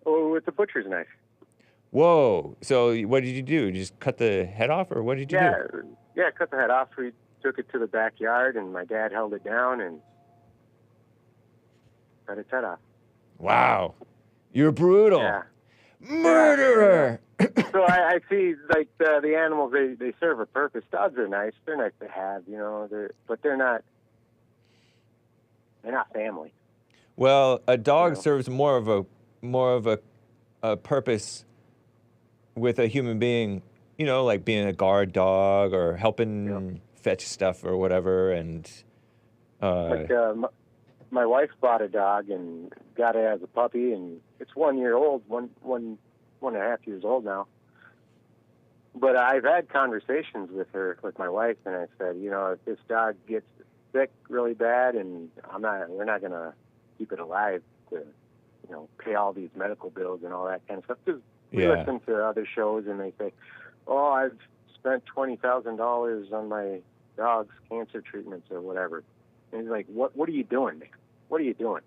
Oh, with the butcher's knife. Whoa. So what did you do? You just cut the head off, or what did you do? Yeah, cut the head off. We took it to the backyard, and my dad held it down and cut its head off. Wow. You're brutal. Yeah. Murderer. So I see, like, the animals, they serve a purpose. Dogs are nice. They're nice to have, you know, but they're not family. Well, a dog You know? serves more of a purpose with a human being, you know, like being a guard dog or helping fetch stuff or whatever. And Like, my wife bought a dog and got it as a puppy, and it's 1 year old, one and a half years old now. But I've had conversations with my wife, and I said, you know, if this dog gets sick really bad, and we're not gonna keep it alive to, you know, pay all these medical bills and all that kind of stuff. Because we listen to other shows, and they say, oh, I've spent $20,000 on my dog's cancer treatments or whatever. And he's like, what are you doing, man? What are you doing?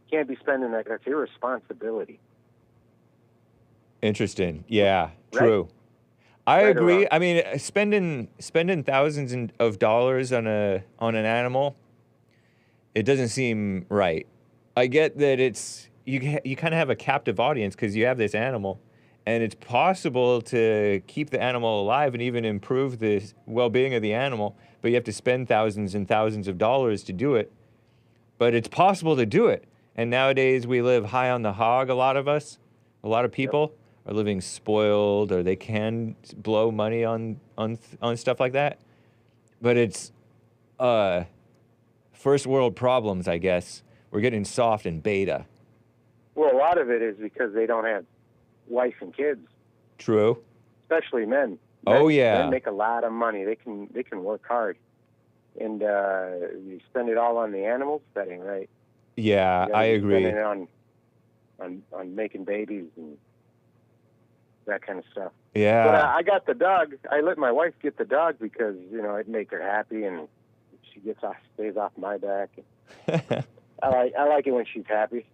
You can't be spending that. That's irresponsibility. Interesting. Yeah, Right? true. I Right or agree. wrong? I mean, spending thousands of dollars on an animal, it doesn't seem right. I get that you kind of have a captive audience because you have this animal, and it's possible to keep the animal alive and even improve the well-being of the animal, but you have to spend thousands and thousands of dollars to do it. But it's possible to do it. And nowadays we live high on the hog, a lot of people are living spoiled, or they can blow money on stuff like that. But it's first world problems, I guess. We're getting soft and beta. Well, a lot of it is because they don't have wife and kids, True. especially men. Oh, yeah. Men make a lot of money. They can work hard, and you spend it all on the animals. That ain't right. Yeah, You gotta I be agree. spending it on making babies and that kind of stuff. Yeah. But I got the dog. I let my wife get the dog because, you know, it'd make her happy, and she stays off my back. I like it when she's happy.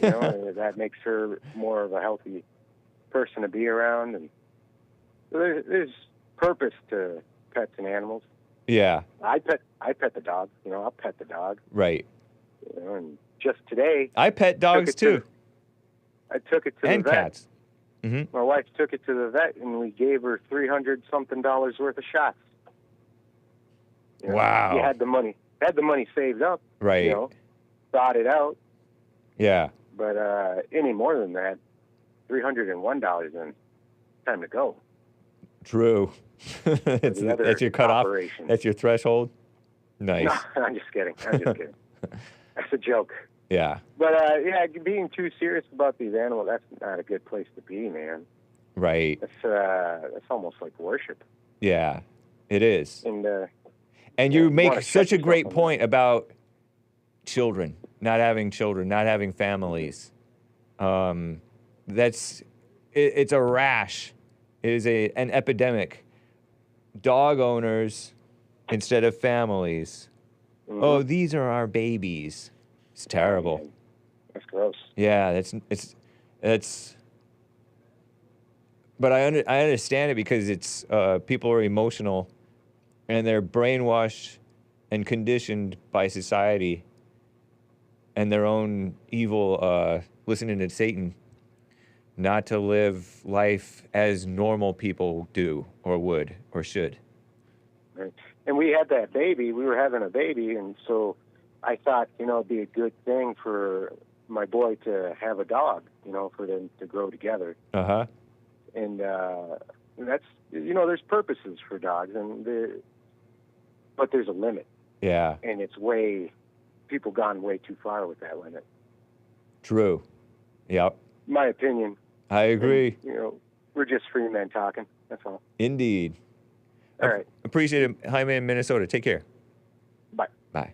You know, and that makes her more of a healthy person to be around. And there's purpose to pets and animals. Yeah. I pet the dog. You know, I'll pet the dog. Right. You know, and just today, I pet dogs too. I took it to And the vet. cats. Mm-hmm. My wife took it to the vet, and we gave her $300-something worth of shots. You know, Wow. You had the money saved up. Right. You know, thought it out. Yeah. But any more than that, $301, then time to go. True. That's your cutoff. operation. That's your threshold. Nice. No, I'm just kidding. That's a joke. Yeah. But yeah, being too serious about these animals, that's not a good place to be, man. Right. That's almost like worship. Yeah, it is. And you you make wanna such check a great yourself on point about children, not having families. It's a rash. It is an epidemic. Dog owners instead of families. Mhm. Oh, these are our babies. It's terrible. Man, that's gross. Yeah, it's. But I understand it because it's people are emotional, and they're brainwashed and conditioned by society and their own evil, listening to Satan, not to live life as normal people do or would or should. Right. And we had that baby. We were having a baby, and so I thought, you know, it'd be a good thing for my boy to have a dog, you know, for them to grow together. Uh-huh. And that's, you know, there's purposes for dogs, but there's a limit. Yeah. And people gone way too far with that limit. True. Yep. My opinion. I agree. And, you know, we're just free men talking. That's all. Indeed. All right. Appreciate it, Jaime in Minnesota. Take care. Bye. Bye.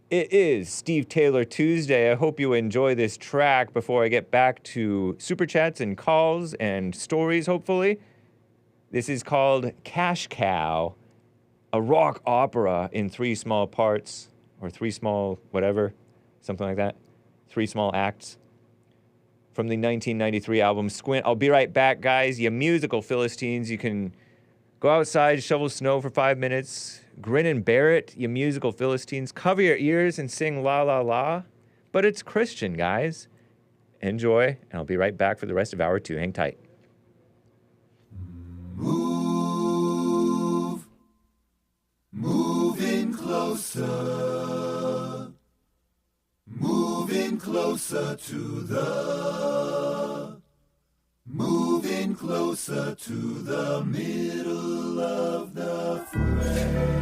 It is Steve Taylor Tuesday. I hope you enjoy this track before I get back to super chats and calls and stories, hopefully. This is called Cash Cow, a rock opera in 3 small parts, or 3 small whatever, something like that. 3 small acts. From the 1993 album Squint. I'll be right back, guys. You musical Philistines, you can go outside, shovel snow for 5 minutes, grin and bear it, you musical Philistines. Cover your ears and sing La La La. But it's Christian, guys. Enjoy, and I'll be right back for the rest of hour 2. Hang tight. Moving closer. Moving closer to the. Moving closer to the middle of the fray.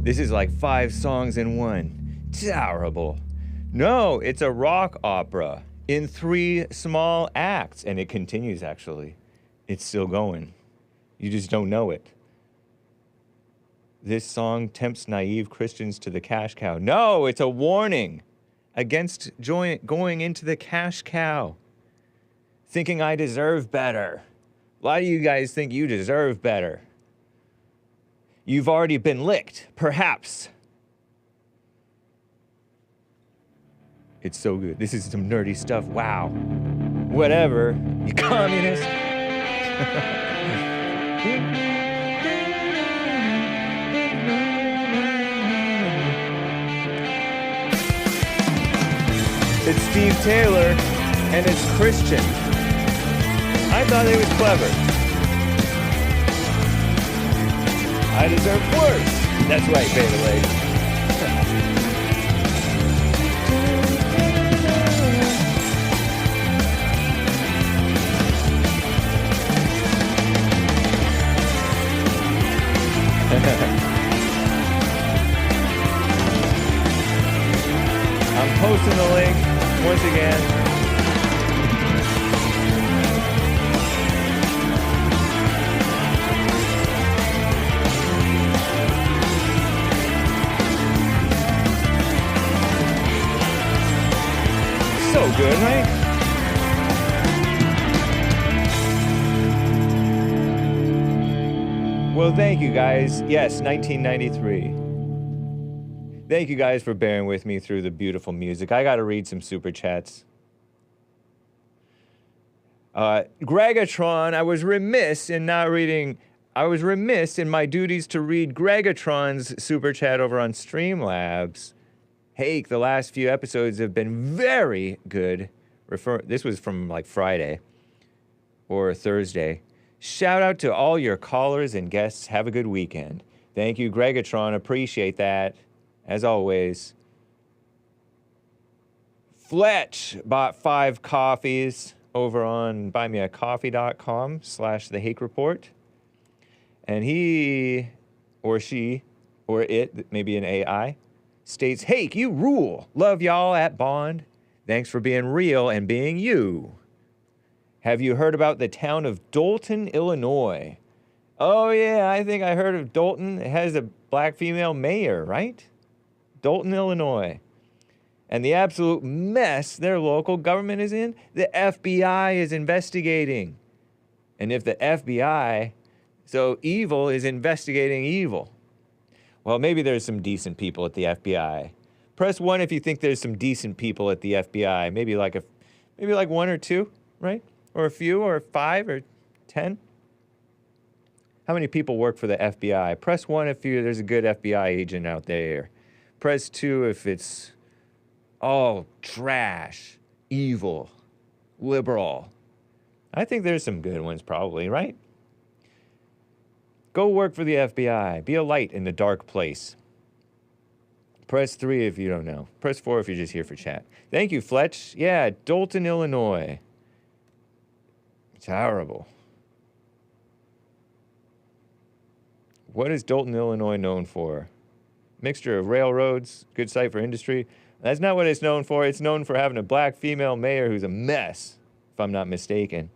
This is like 5 songs in one. Terrible. No, it's a rock opera in 3 small acts, and it continues, actually. It's still going. You just don't know it. This song tempts naive Christians to the cash cow. No, it's a warning against going into the cash cow. Thinking I deserve better. A lot of you guys think you deserve better. You've already been licked, perhaps. It's so good. This is some nerdy stuff. Wow. whatever, you communist. It's Steve Taylor, and it's Christian. I thought he was clever. I deserve worse. That's right, baby lady. I'm posting the link once again. So good, right? Well, thank you guys. Yes, 1993. Thank you guys for bearing with me through the beautiful music. I got to read some super chats. Greggatron, I was remiss in my duties to read Greggatron's super chat over on Streamlabs. Hake, the last few episodes have been very good. This was from like Friday or Thursday. Shout out to all your callers and guests. Have a good weekend. Thank you, Greggatron. Appreciate that. As always. Fletch bought 5 coffees over on buymeacoffee.com/The Hake Report. And he, or she, or it, maybe an AI, states, Hake, you rule. Love y'all at Bond. Thanks for being real and being you. Have you heard about the town of Dolton, Illinois? Oh, yeah, I think I heard of Dolton. It has a black female mayor, right? Dolton, Illinois. And the absolute mess their local government is in, the FBI is investigating. And if the FBI, so evil is investigating evil. Well, maybe there's some decent people at the FBI. Press 1 if you think there's some decent people at the FBI. Maybe like 1 or 2, right? Or a few, or 5, or 10. How many people work for the FBI? Press 1 if there's a good FBI agent out there. Press 2 if it's all trash, evil, liberal. I think there's some good ones probably, right? Go work for the FBI. Be a light in the dark place. Press 3 if you don't know. Press 4 if you're just here for chat. Thank you, Fletch. Yeah, Dolton, Illinois. Terrible. What is Dolton, Illinois known for? Mixture of railroads, good site for industry. That's not what it's known for. It's known for having a black female mayor who's a mess, if I'm not mistaken.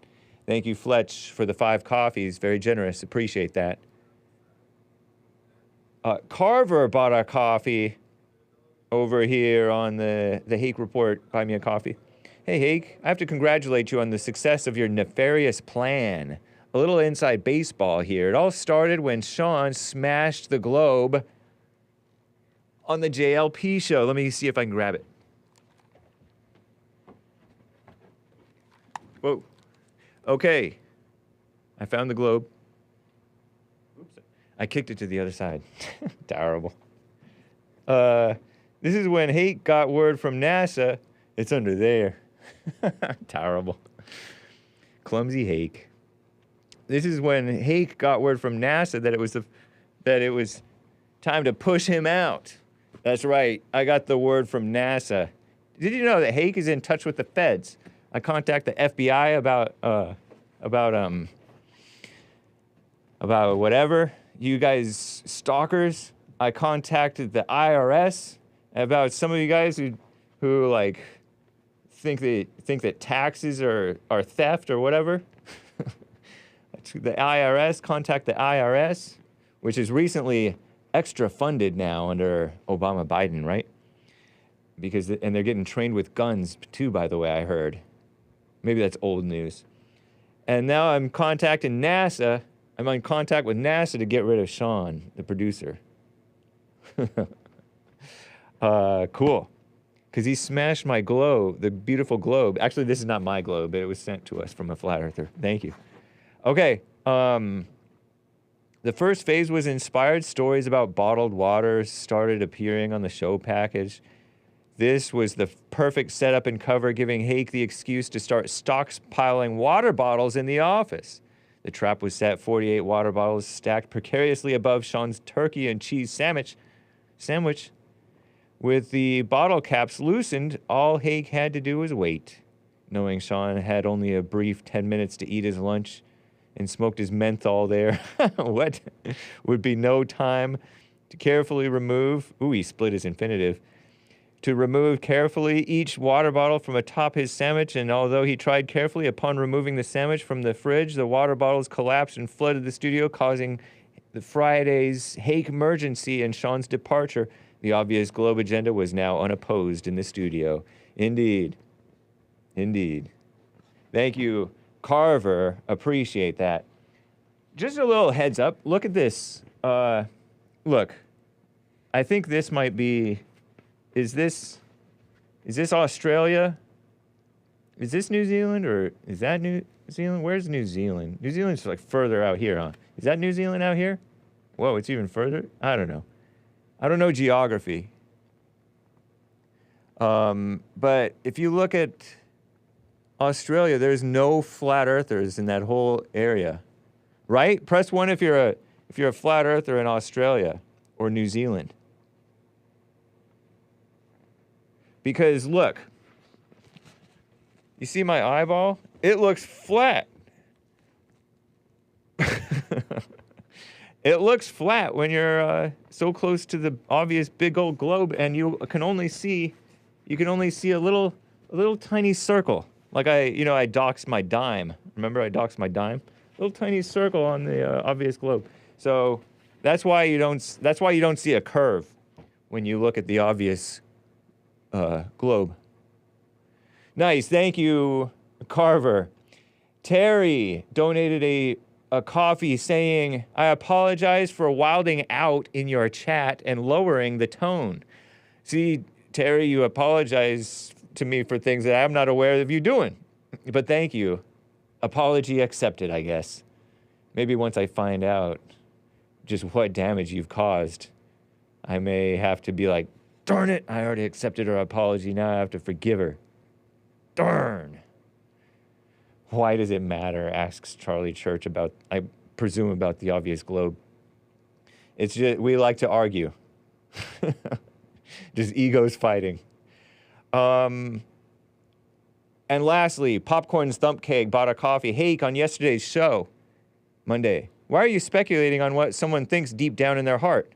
Thank you, Fletch, for the 5 coffees. Very generous. Appreciate that. Carver bought a coffee over here on the Hake Report. Buy me a coffee. Hey, Hake, I have to congratulate you on the success of your nefarious plan. A little inside baseball here. It all started when Sean smashed the globe on the JLP show. Let me see if I can grab it. Whoa. Okay. I found the globe. Oops. I kicked it to the other side. Terrible. This is when Hake got word from NASA. It's under there. Terrible. Clumsy Hake. This is when Hake got word from NASA that it was time to push him out. That's right. I got the word from NASA. Did you know that Hake is in touch with the feds? I contact the FBI about whatever. You guys stalkers. I contacted the IRS about some of you guys who like think that taxes are theft or whatever. The IRS, contact the IRS, which is recently extra funded now under Obama-Biden, right? And they're getting trained with guns too, by the way, I heard. Maybe that's old news. And now I'm contacting NASA. I'm in contact with NASA to get rid of Sean, the producer. Cool. because he smashed my globe, the beautiful globe. Actually, this is not my globe, but it was sent to us from a flat earther. Thank you. Okay. The first phase was inspired. Stories about bottled water started appearing on the show package. This was the perfect setup and cover, giving Hake the excuse to start stockpiling water bottles in the office. The trap was set, 48 water bottles stacked precariously above Sean's turkey and cheese sandwich. With the bottle caps loosened, all Hake had to do was wait. Knowing Sean had only a brief 10 minutes to eat his lunch and smoked his menthol there, what would be no time to carefully remove, he split his infinitive, to remove carefully each water bottle from atop his sandwich, and although he tried carefully, upon removing the sandwich from the fridge, the water bottles collapsed and flooded the studio, causing the Friday's Hake emergency and Sean's departure. The obvious globe agenda was now unopposed in the studio. Indeed. Indeed. Thank you, Carver. Appreciate that. Just a little heads up. Look at this. Look. I think this might be... Is this Australia? Is this New Zealand, or is that New Zealand? Where's New Zealand? New Zealand's like further out here, huh? Is that New Zealand out here? Whoa, it's even further? I don't know. I don't know geography. But if you look at Australia, there's no flat earthers in that whole area, right? Press 1 if you're a flat earther in Australia or New Zealand. Because look, you see my eyeball? It looks flat. It looks flat when you're so close to the obvious big old globe, and you can only see a little tiny circle. Like I doxed my dime. Remember I doxed my dime? Little tiny circle on the obvious globe. So that's why you don't see a curve when you look at the obvious globe. Nice, thank you, Carver. Terry donated a coffee saying, I apologize for wilding out in your chat and lowering the tone. See, Terry, you apologize to me for things that I'm not aware of you doing. But thank you. Apology accepted, I guess. Maybe once I find out just what damage you've caused, I may have to be like, darn it, I already accepted her apology, now I have to forgive her. Darn. Why does it matter, asks Charlie Church about, I presume, about the obvious globe. It's just, we like to argue. Just egos fighting. And lastly, Popcorn's Thump Cake bought a coffee. Hake, on yesterday's show, Monday, why are you speculating on what someone thinks deep down in their heart?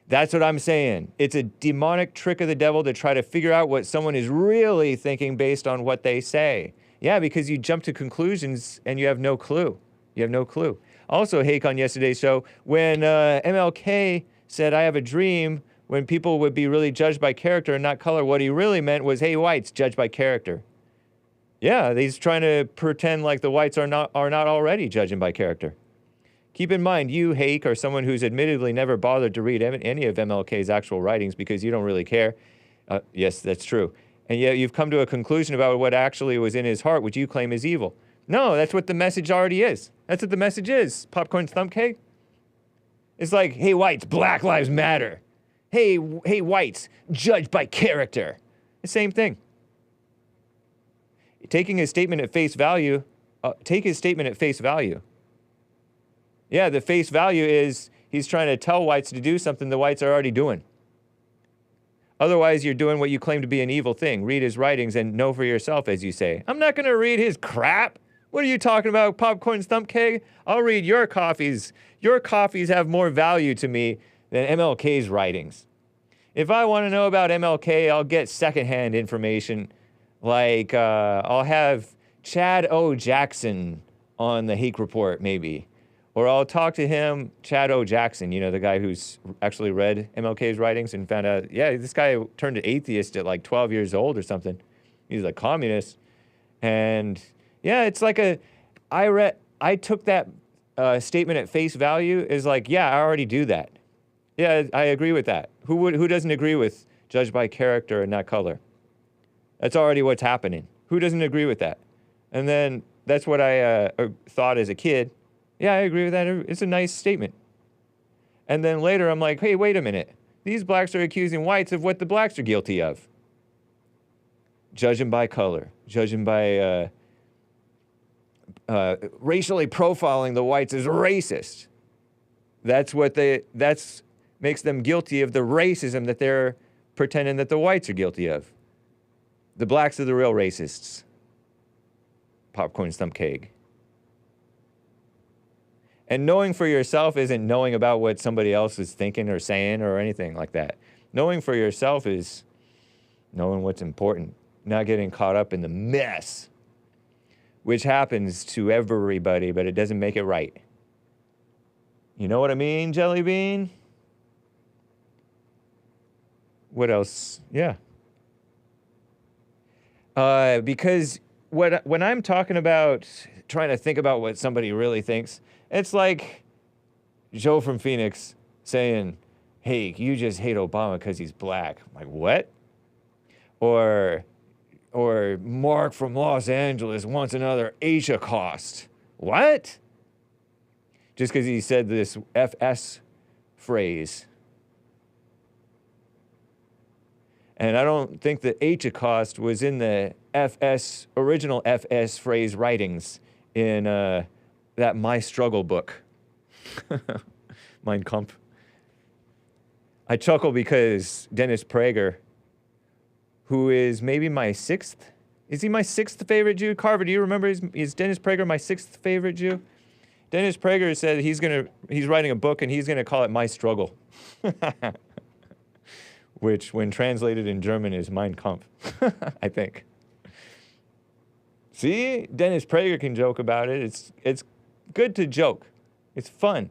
That's what I'm saying. It's a demonic trick of the devil to try to figure out what someone is really thinking based on what they say. Yeah, because you jump to conclusions and you have no clue. You have no clue. Also, Hake, on yesterday's show, when MLK said, I have a dream, when people would be really judged by character and not color, what he really meant was, hey, whites, judged by character. Yeah, he's trying to pretend like the whites are not already judging by character. Keep in mind, you, Hake, are someone who's admittedly never bothered to read any of MLK's actual writings because you don't really care. Yes, that's true. And yet you've come to a conclusion about what actually was in his heart, which you claim is evil. No, that's what the message already is. That's what the message is, Popcorn's Thump Cake. It's like, hey, whites, Black Lives Matter. Hey, whites, judged by character. The same thing. Taking his statement at face value, take his statement at face value. Yeah, the face value is he's trying to tell whites to do something the whites are already doing. Otherwise, you're doing what you claim to be an evil thing. Read his writings and know for yourself, as you say. I'm not going to read his crap. What are you talking about, Popcorn's Thump Cake? I'll read your coffees. Your coffees have more value to me than MLK's writings. If I want to know about MLK, I'll get secondhand information. Like, I'll have Chad O. Jackson on the Hake Report, maybe. Or I'll talk to him, Chad O. Jackson, you know, the guy who's actually read MLK's writings and found out, yeah, this guy turned to atheist at like 12 years old or something. He's a communist. And yeah, it's like I took that statement at face value is like, yeah, I already do that. Yeah, I agree with that. Who doesn't agree with judged by character and not color? That's already what's happening. Who doesn't agree with that? And then that's what I thought as a kid. Yeah, I agree with that. It's a nice statement. And then later I'm like, hey, wait a minute. These blacks are accusing whites of what the blacks are guilty of. Judging by color, judging by racially profiling the whites as racist. That's makes them guilty of the racism that they're pretending that the whites are guilty of. The blacks are the real racists. Popcorn stump keg. And knowing for yourself isn't knowing about what somebody else is thinking or saying or anything like that. Knowing for yourself is knowing what's important, not getting caught up in the mess, which happens to everybody, but it doesn't make it right. You know what I mean, Jelly Bean? What else? Yeah. Because when I'm talking about trying to think about what somebody really thinks, it's like Joe from Phoenix saying, hey, you just hate Obama because he's black. I'm like, what? Or Mark from Los Angeles wants another Asia cost. What? Just because he said this FS phrase. And I don't think the H-Acost was in the original FS phrase writings in that My Struggle book. Mein Kampf. I chuckle because Dennis Prager, who is maybe my sixth, is he my sixth favorite Jew? Carver, do you remember, is Dennis Prager my sixth favorite Jew? Dennis Prager said he's writing a book and he's gonna call it My Struggle. Which, when translated in German, is Mein Kampf, I think. See, Dennis Prager can joke about it. It's good to joke. It's fun.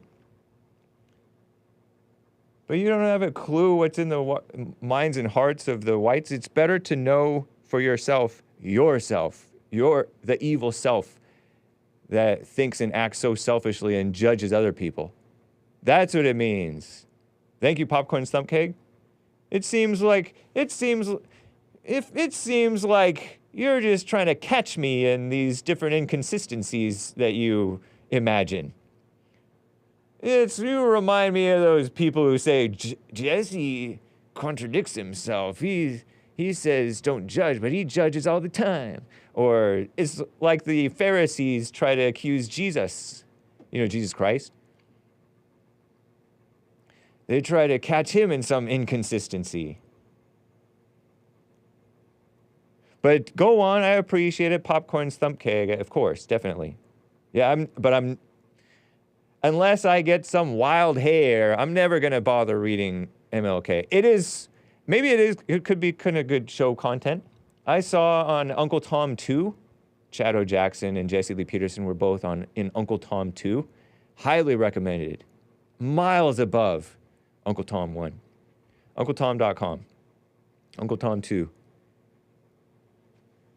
But you don't have a clue what's in the minds and hearts of the whites. It's better to know for yourself, the evil self that thinks and acts so selfishly and judges other people. That's what it means. Thank you, Popcorn Stump Keg. It seems like you're just trying to catch me in these different inconsistencies that you imagine. You remind me of those people who say Jesse contradicts himself. He says don't judge, but he judges all the time. Or it's like the Pharisees try to accuse Jesus, Jesus Christ. They try to catch him in some inconsistency. But go on, I appreciate it. Popcorn Stump Keg, of course, definitely. Yeah, unless I get some wild hair, I'm never going to bother reading MLK. It could be kind of good show content. I saw on Uncle Tom 2, Chad O. Jackson and Jesse Lee Peterson were both in Uncle Tom 2. Highly recommended. Miles above Uncle Tom 1. UncleTom.com. Uncle Tom 2.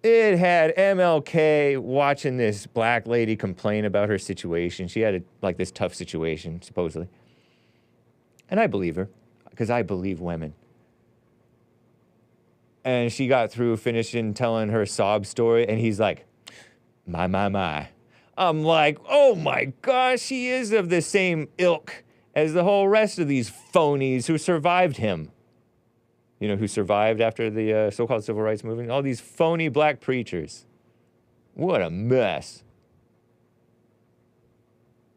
It had MLK watching this black lady complain about her situation. She had this tough situation, supposedly. And I believe her, because I believe women. And she got through finishing telling her sob story, and he's like, my. I'm like, oh my gosh, she is of the same ilk as the whole rest of these phonies who survived him. Who survived after the so-called civil rights movement? All these phony black preachers. What a mess.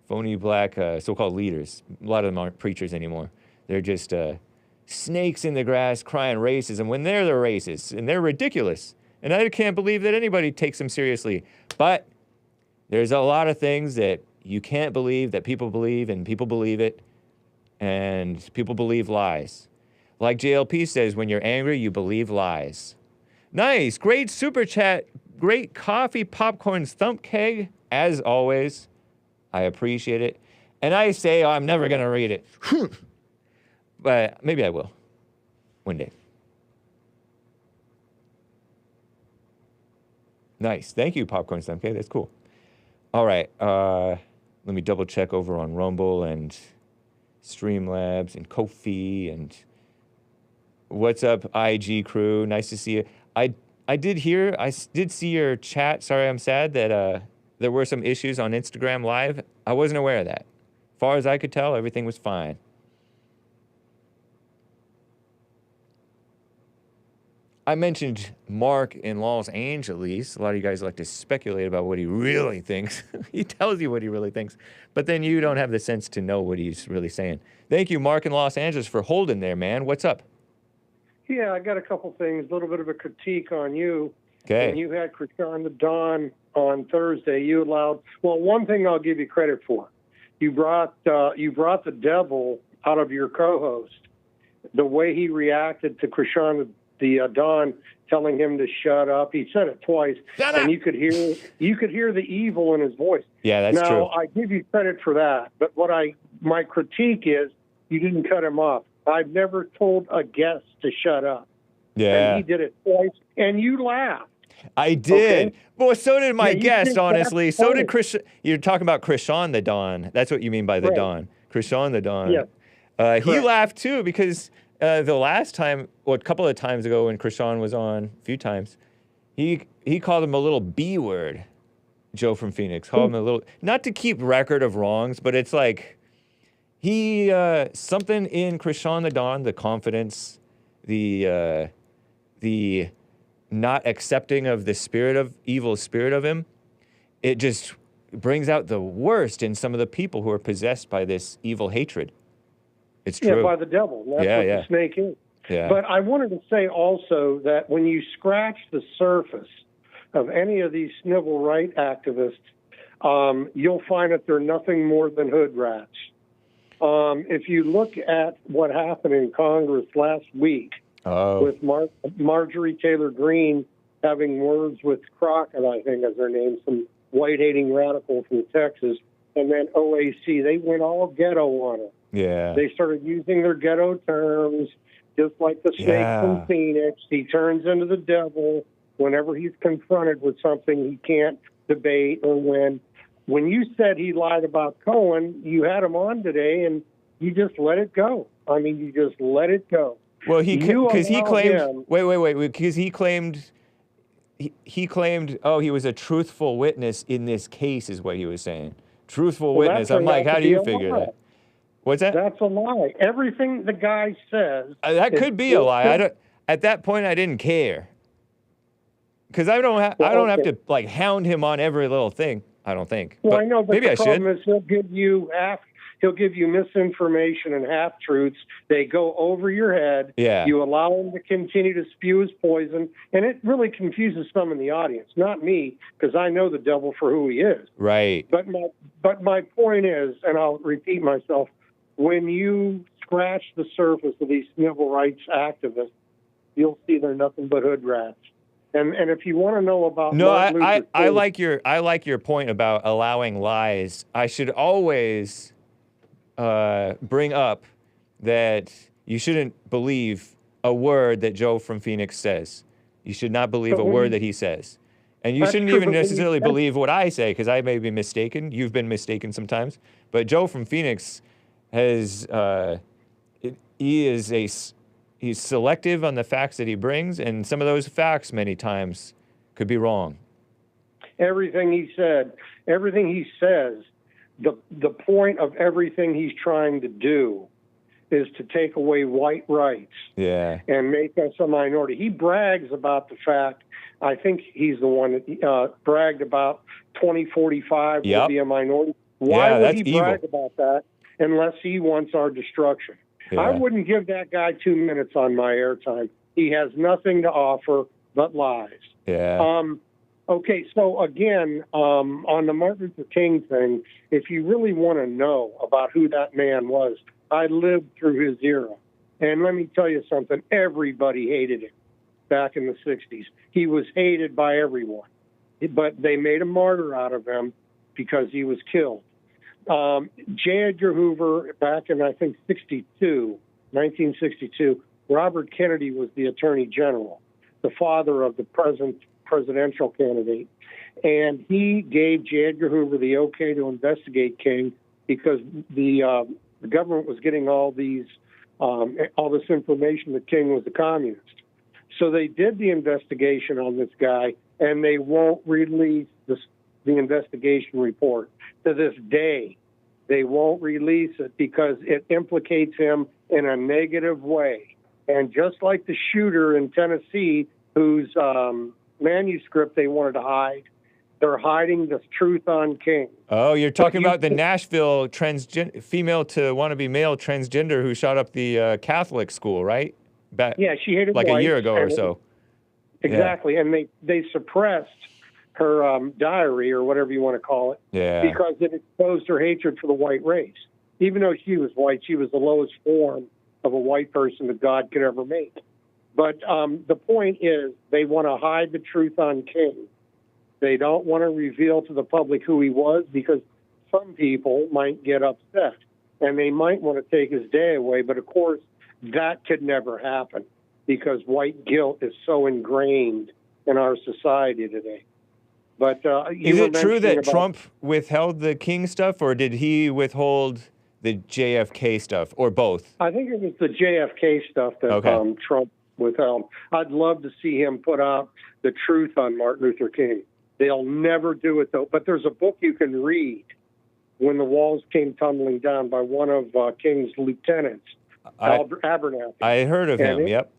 Phony black so-called leaders. A lot of them aren't preachers anymore. They're just snakes in the grass crying racism when they're the racists. And they're ridiculous. And I can't believe that anybody takes them seriously. But there's a lot of things that you can't believe that people believe, and people believe it. And people believe lies. Like JLP says, when you're angry, you believe lies. Nice. Great super chat. Great coffee, popcorn, stump keg. As always, I appreciate it. And I say, I'm never going to read it. But maybe I will. One day. Nice. Thank you, popcorn, stump keg. That's cool. All right. Let me double check over on Rumble and Streamlabs and Ko-fi and... What's up, IG crew? Nice to see you. I I did see your chat. Sorry, I'm sad that there were some issues on Instagram Live. I wasn't aware of that. As far as I could tell, everything was fine. I mentioned Mark in Los Angeles. A lot of you guys like to speculate about what he really thinks. He tells you what he really thinks, but then you don't have the sense to know what he's really saying. Thank you, Mark in Los Angeles, for holding there, man. What's up? Yeah, I got a couple things, a little bit of a critique on you. Okay. When you had Crishaun the Don on Thursday, you allowed, well, one thing I'll give you credit for. You brought the devil out of your co-host. The way he reacted to Crishaun the Don telling him to shut up. He said it twice, and you could hear the evil in his voice. Yeah, that's true. Now, I give you credit for that, but my critique is you didn't cut him off. I've never told a guest to shut up. Yeah. And he did it twice, and you laughed. I did. Okay. Well, so did my guest, honestly. So did Chris. You're talking about Crishaun the Don. That's what you mean by the Right. Don. Crishaun the Don. Yeah. He laughed, too, because the last time, a couple of times ago when Crishaun was on, a few times, he called him a little B word, Joe from Phoenix. Called him a little, not to keep record of wrongs, but it's like, something in Crishaun the Don, the confidence, the not accepting of the evil spirit of him, it just brings out the worst in some of the people who are possessed by this evil hatred. It's true. Yeah, by the devil. That's what the snake is. Yeah. But I wanted to say also that when you scratch the surface of any of these civil rights activists, you'll find that they're nothing more than hood rats. If you look at what happened in Congress last week with Marjorie Taylor Greene having words with Crocket, I think is her name, some white-hating radical from Texas, and then OAC, they went all ghetto on her. Yeah. They started using their ghetto terms, just like the snake from Phoenix. He turns into the devil whenever he's confronted with something he can't debate or win. When you said he lied about Cohen, you had him on today, and you just let it go. I mean, you just let it go. Well, because he claimed. Wait. Because he claimed. He claimed. Oh, he was a truthful witness in this case, is what he was saying. Truthful witness. I'm like, how do you figure that? What's that? That's a lie. Everything the guy says. That could be a lie. At that point, I didn't care. Because I don't have to like hound him on every little thing. I don't think. Well, but I know, but maybe the I should. problem is he'll give you misinformation and half truths. They go over your head. Yeah. You allow him to continue to spew his poison, and it really confuses some in the audience. Not me, because I know the devil for who he is. Right. But my point is, and I'll repeat myself, when you scratch the surface of these civil rights activists, you'll see they're nothing but hood rats. And if you want to know about I like your point about allowing lies. I should always bring up that you shouldn't believe a word that Joe from Phoenix says. You should not believe a word that he says. And you shouldn't even necessarily believe what I say, because I may be mistaken. You've been mistaken sometimes. But Joe from Phoenix has he's selective on the facts that he brings, and some of those facts many times could be wrong. Everything he says, the point of everything he's trying to do is to take away white rights and make us a minority. He brags about the fact, I think he's the one that bragged about 2045 will be a minority. Why would he brag about that unless he wants our destruction? Yeah. I wouldn't give that guy 2 minutes on my airtime. He has nothing to offer but lies. Yeah. Okay, so again, on the Martin Luther King thing, if you really want to know about who that man was, I lived through his era. And let me tell you something, everybody hated him back in the 60s. He was hated by everyone. But they made a martyr out of him because he was killed. J. Edgar Hoover, back in, I think, 1962, Robert Kennedy was the Attorney General, the father of the present presidential candidate. And he gave J. Edgar Hoover the okay to investigate King because the government was getting all this information that King was a communist. So they did the investigation on this guy, and they won't release the investigation report. To this day, they won't release it because it implicates him in a negative way. And just like the shooter in Tennessee, whose manuscript they wanted to hide, they're hiding the truth on King. Oh, you're talking about the Nashville female to wannabe male transgender who shot up the Catholic school, right? Yeah, she hated like whites, a year ago or so. Exactly, and they suppressed her diary or whatever you want to call it, because it exposed her hatred for the white race. Even though she was white, she was the lowest form of a white person that God could ever make. But the point is, they want to hide the truth on King. They don't want to reveal to the public who he was because some people might get upset and they might want to take his day away. But of course, that could never happen because white guilt is so ingrained in our society today. But is it true that Trump withheld the King stuff, or did he withhold the JFK stuff, or both? I think it was the JFK stuff that Trump withheld. I'd love to see him put out the truth on Martin Luther King. They'll never do it, though. But there's a book you can read, When the Walls Came Tumbling Down, by one of King's lieutenants, Abernathy. I heard of him, yep.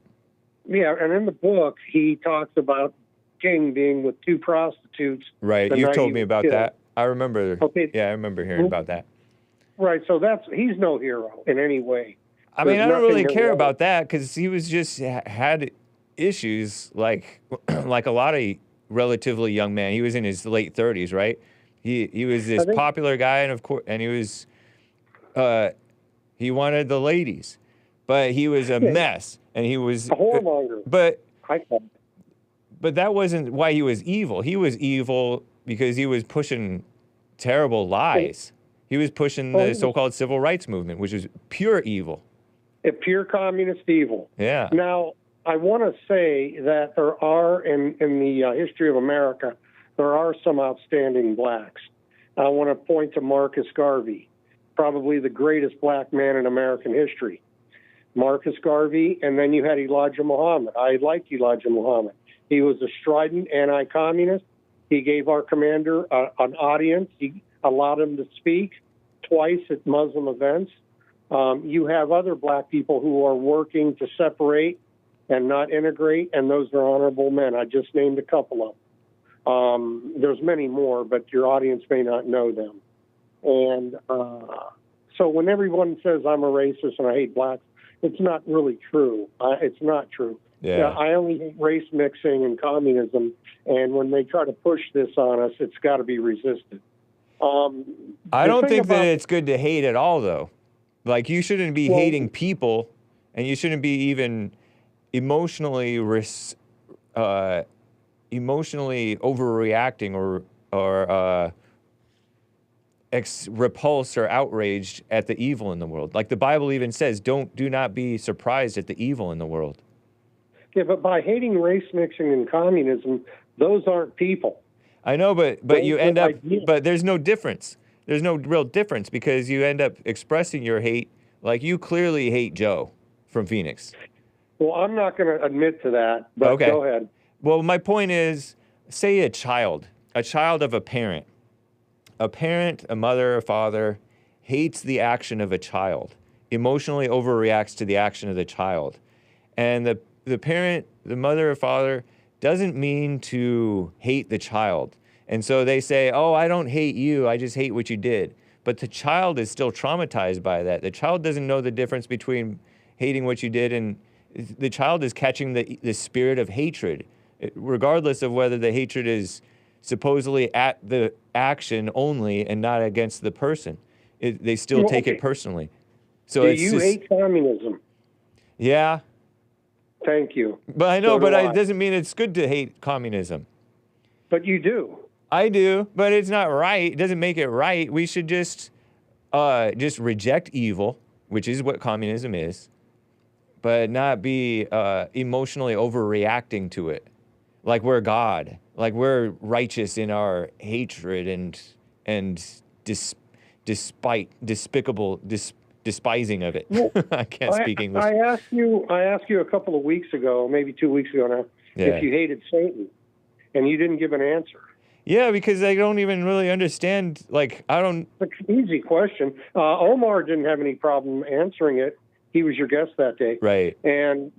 Yeah, and in the book, he talks about King being with two prostitutes. Right, you told me about that. I remember. Okay. Yeah, I remember hearing about that. Right, so he's no hero in any way. I mean, I don't really care about that because he was just had issues like like a lot of relatively young man. He was in his late 30s, right? He was this popular guy, and of course, and he was he wanted the ladies, but he was a mess, and he was a whoremonger. But that wasn't why he was evil. He was evil because he was pushing terrible lies. He was pushing the so-called civil rights movement, which is pure evil. A pure communist evil. Yeah. Now, I want to say that there are, in the history of America, there are some outstanding blacks. I want to point to Marcus Garvey, probably the greatest black man in American history. Marcus Garvey, and then you had Elijah Muhammad. I like Elijah Muhammad. He was a strident anti-communist. He gave our commander an audience. He allowed him to speak twice at Muslim events. You have other black people who are working to separate and not integrate, and those are honorable men. I just named a couple of them. There's many more, but your audience may not know them. And so when everyone says I'm a racist and I hate blacks, it's not really true. It's not true. Yeah. I only hate race mixing and communism, and when they try to push this on us, it's got to be resisted. I don't think that it's good to hate at all, though. Like, you shouldn't be hating people, and you shouldn't be even emotionally overreacting or repulsed or outraged at the evil in the world. Like the Bible even says, do not be surprised at the evil in the world. Yeah, but by hating race mixing and communism, those aren't people. I know, but you end up, but there's no difference. There's no real difference because you end up expressing your hate. Like, you clearly hate Joe from Phoenix. Well, I'm not going to admit to that, but go ahead. Well, my point is, say a child of a parent, a mother, a father, hates the action of a child, emotionally overreacts to the action of the child. And the parent, the mother or father, doesn't mean to hate the child. And so they say, oh, I don't hate you, I just hate what you did. But the child is still traumatized by that. The child doesn't know the difference between hating what you did and the child is catching the spirit of hatred, regardless of whether the hatred is supposedly at the action only and not against the person. They still take it personally. So do you hate communism? Yeah. Thank you. But I know, but it doesn't mean it's good to hate communism. But you do. I do, but it's not right. It doesn't make it right. We should just reject evil, which is what communism is, but not be emotionally overreacting to it. Like we're God. Like we're righteous in our hatred and despicable despising of it. Well, I can't speak English. I asked you a couple of weeks ago, maybe 2 weeks ago now, if you hated Satan, and you didn't give an answer. Yeah, because I don't even really understand. Like, I don't. It's an easy question. Omar didn't have any problem answering it. He was your guest that day, Right. And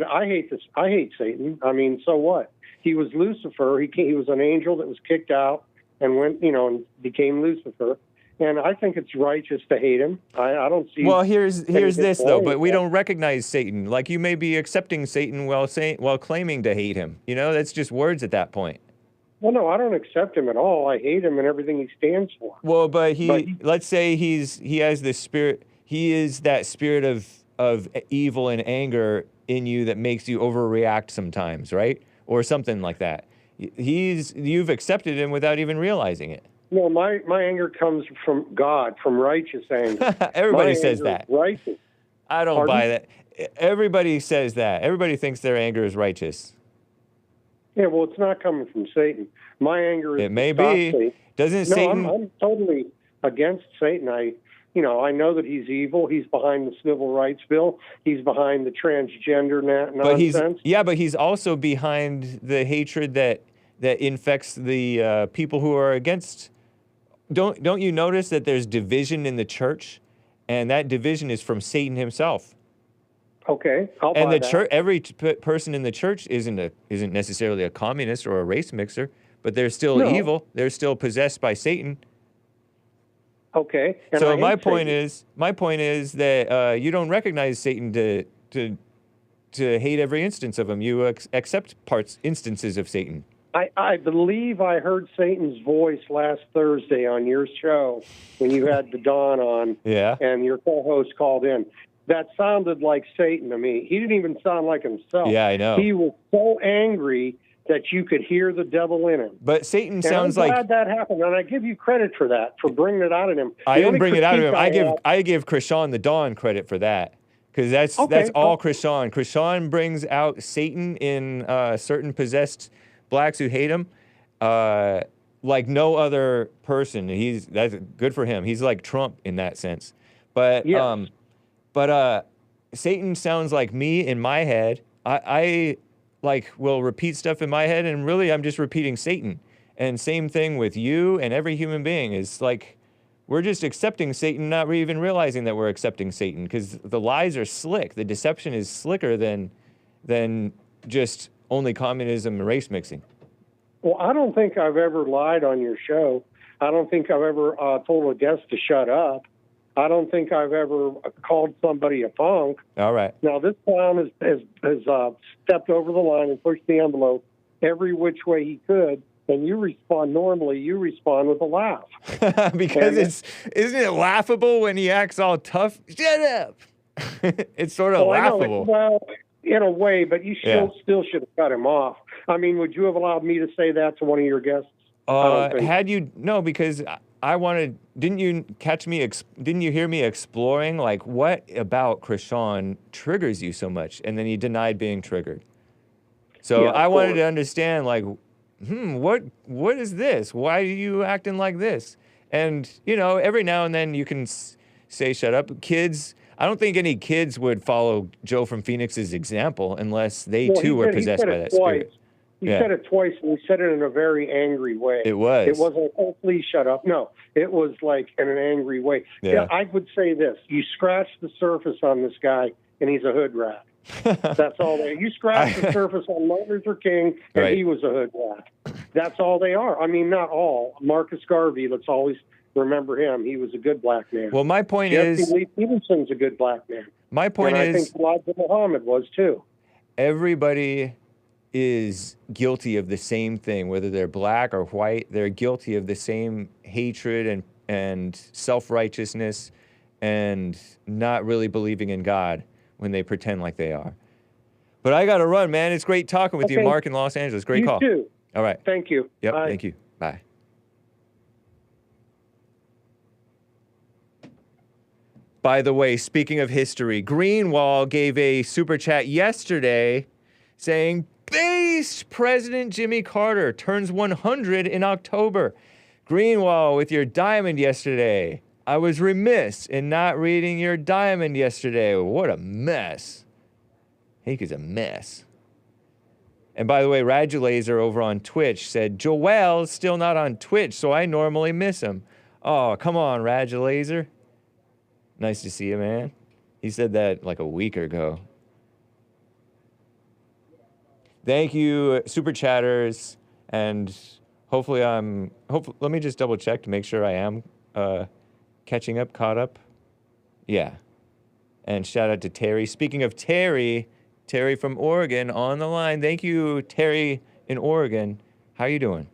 I hate this. I hate Satan. I mean, so what? He was Lucifer. He was an angel that was kicked out and went, and became Lucifer. And I think it's righteous to hate him. I don't see. Well, here's this though, but we don't recognize Satan. Like, you may be accepting Satan while claiming to hate him. That's just words at that point. Well, no, I don't accept him at all. I hate him and everything he stands for. Well, but let's say he has this spirit. He is that spirit of evil and anger in you that makes you overreact sometimes, right? Or something like that. You've accepted him without even realizing it. No, my anger comes from God, from righteous anger. Everybody says that. Righteous. I don't buy that. Everybody says that. Everybody thinks their anger is righteous. Yeah, well, it's not coming from Satan. My anger is. It may be. Satan. Doesn't No, Satan? I'm totally against Satan. I know that he's evil. He's behind the civil rights bill. He's behind the transgender nonsense. But he's also behind the hatred that infects the people who are against. Don't you notice that there's division in the church, and that division is from Satan himself. Okay, I'll and buy the that. church, every person in the church isn't necessarily a communist or a race mixer, but they're still evil. They're still possessed by Satan. Okay. And so my point is that you don't recognize Satan to hate every instance of him. You accept instances of Satan. I believe I heard Satan's voice last Thursday on your show when you had the Dawn on. Yeah. And your co-host called in. That sounded like Satan to me. He didn't even sound like himself. Yeah, I know. He was so angry that you could hear the devil in him. But Satan and sounds I'm like glad that happened, and I give you credit for that, for bringing it out of him. I didn't bring it out of him. I give Crishaun the Dawn credit for that, because that's all Crishaun. Crishaun brings out Satan in certain possessed blacks who hate him, like no other person. That's good for him. He's like Trump in that sense. But Satan sounds like me in my head. I will repeat stuff in my head, and really I'm just repeating Satan. And same thing with you and every human being is like, we're just accepting Satan, not even realizing that we're accepting Satan, because the lies are slick. The deception is slicker than just only communism and race mixing. Well, I don't think I've ever lied on your show. I don't think I've ever told a guest to shut up. I don't think I've ever called somebody a punk. All right. Now, this clown has stepped over the line and pushed the envelope every which way he could, and you respond with a laugh. Because isn't it laughable when he acts all tough? Shut up! It's sort of laughable. Well, in a way, but you still should have cut him off. I mean, would you have allowed me to say that to one of your guests? Because I wanted. Didn't you catch me? Didn't you hear me exploring like what about Crishaun triggers you so much? And then he denied being triggered. So I wanted to understand like, what is this? Why are you acting like this? And every now and then you can say shut up. Kids, I don't think any kids would follow Joe from Phoenix's example unless they too were possessed by that spirit. He said it twice, and he said it in a very angry way. It was. It wasn't, oh, please shut up. No, it was like in an angry way. Yeah, I would say this. You scratch the surface on this guy, and he's a hood rat. That's all they are. You scratch the surface on Martin Luther King, and he was a hood rat. That's all they are. I mean, not all. Marcus Garvey, let's always remember him. He was a good black man. Well, my point is... Lee Stevenson's a good black man. My point is... I think Elijah Muhammad was, too. Everybody is guilty of the same thing, whether they're black or white. They're guilty of the same hatred and self-righteousness and not really believing in God when they pretend like they are. But I got to run, man. It's great talking with you, Mark, in Los Angeles. Great call. You too. All right. Thank you. Yep, Bye. Thank you. Bye. By the way, speaking of history, Greenwall gave a super chat yesterday saying, based President Jimmy Carter turns 100 in October. Greenwall with your diamond yesterday. I was remiss in not reading your diamond yesterday. What a mess. Hake is a mess. And by the way, Radulaser over on Twitch said, Joel's still not on Twitch, so I normally miss him. Oh, come on, Radulaser. Nice to see you, man. He said that like a week ago. Thank you, Super Chatters, and hopefully let me just double check to make sure I am caught up. Yeah. And shout out to Terri. Speaking of Terri from Oregon on the line. Thank you, Terri in Oregon. How are you doing?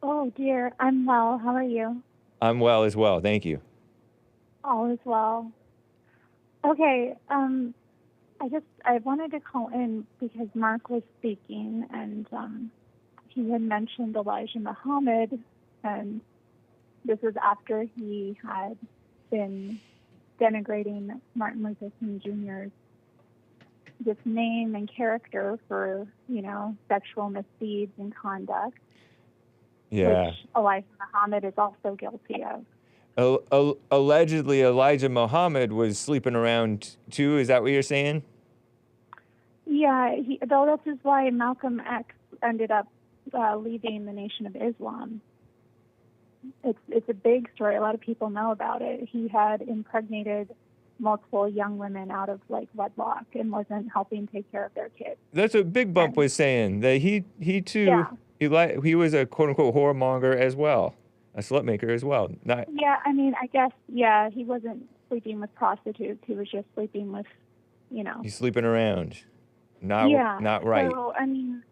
Oh dear, I'm well. How are you? I'm well as well. Thank you. All is well. Okay, I wanted to call in because Mark was speaking and he had mentioned Elijah Muhammad, and this was after he had been denigrating Martin Luther King Jr.'s just name and character for, sexual misdeeds and conduct. Yeah. Which Elijah Muhammad is also guilty of. Allegedly, Elijah Muhammad was sleeping around too. Is that what you're saying? Yeah, though this is why Malcolm X ended up leaving the Nation of Islam. It's a big story. A lot of people know about it. He had impregnated multiple young women out of wedlock and wasn't helping take care of their kids. That's what Big Bump was saying. That he too. Yeah. He was a quote unquote whoremonger as well, a slut maker as well. Yeah, I mean, I guess he wasn't sleeping with prostitutes. He was just sleeping with, He's sleeping around. Not right. So I mean,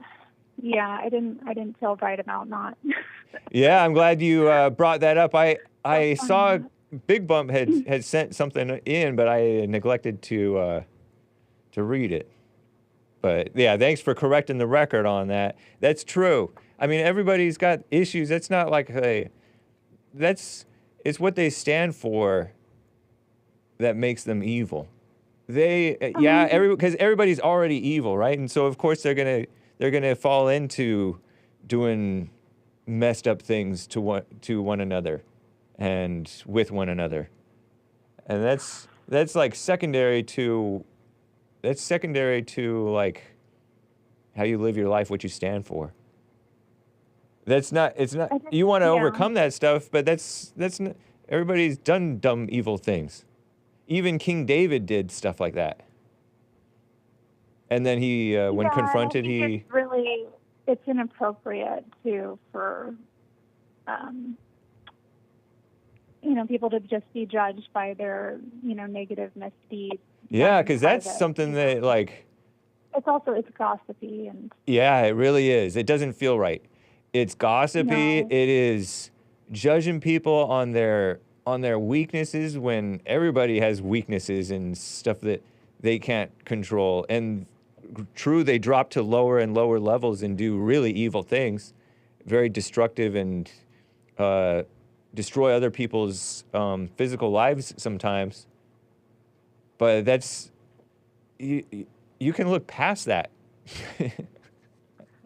yeah, I didn't feel right about not. Yeah, I'm glad you brought that up. I saw Big Bump had sent something in, but I neglected to read it. But yeah, thanks for correcting the record on that. That's true. I mean, everybody's got issues. That's not like it's what they stand for that makes them evil. Because everybody's already evil, right? And so of course they're gonna fall into doing messed up things to one another and with one another, and that's secondary to like how you live your life, what you stand for. It's not you want to overcome that stuff, but that's not, everybody's done dumb evil things. Even King David did stuff like that. And then he, when confronted, it's inappropriate for people to just be judged by their, negative misdeeds. Yeah, because that's something that, It's gossipy and... Yeah, it really is. It doesn't feel right. It's gossipy. No. It is judging people on their weaknesses when everybody has weaknesses and stuff that they can't control. And true, they drop to lower and lower levels and do really evil things, very destructive, and destroy other people's physical lives sometimes. But that's, you can look past that.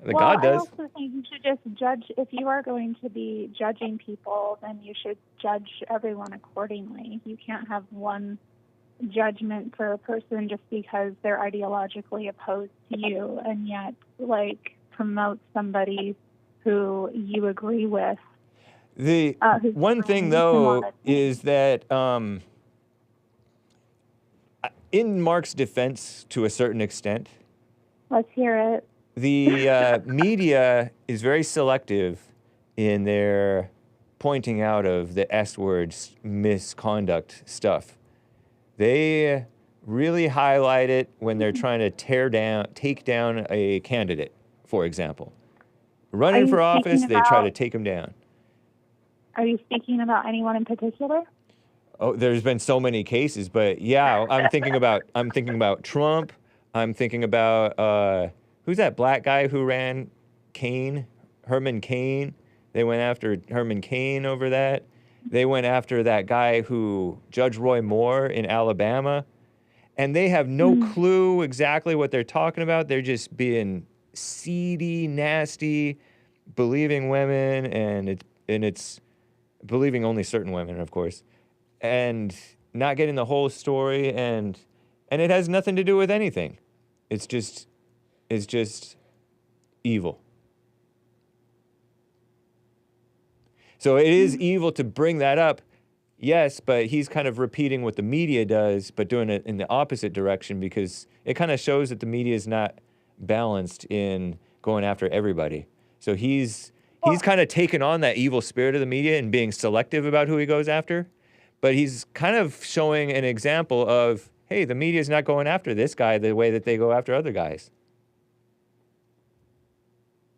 God does. I also think you should just judge. If you are going to be judging people, then you should judge everyone accordingly. You can't have one judgment for a person just because they're ideologically opposed to you, and yet promote somebody who you agree with. The one thing though is that in Mark's defense, to a certain extent, let's hear it. The media is very selective in their pointing out of the S-words misconduct stuff. They really highlight it when they're trying to take down a candidate, for example. Running for office, they try to take them down. Are you speaking about anyone in particular? Oh, there's been so many cases, but yeah, I'm thinking about Trump. I'm thinking about who's that black guy who ran? Herman Cain. They went after Herman Cain over that. They went after that guy Judge Roy Moore in Alabama, and they have no clue exactly what they're talking about. They're just being seedy, nasty, believing women, and it's believing only certain women, of course, and not getting the whole story, and it has nothing to do with anything. It's just evil. So it is evil to bring that up, yes, but he's kind of repeating what the media does, but doing it in the opposite direction, because it kind of shows that the media is not balanced in going after everybody. So he's kind of taken on that evil spirit of the media and being selective about who he goes after, but he's kind of showing an example of, hey, the media is not going after this guy the way that they go after other guys.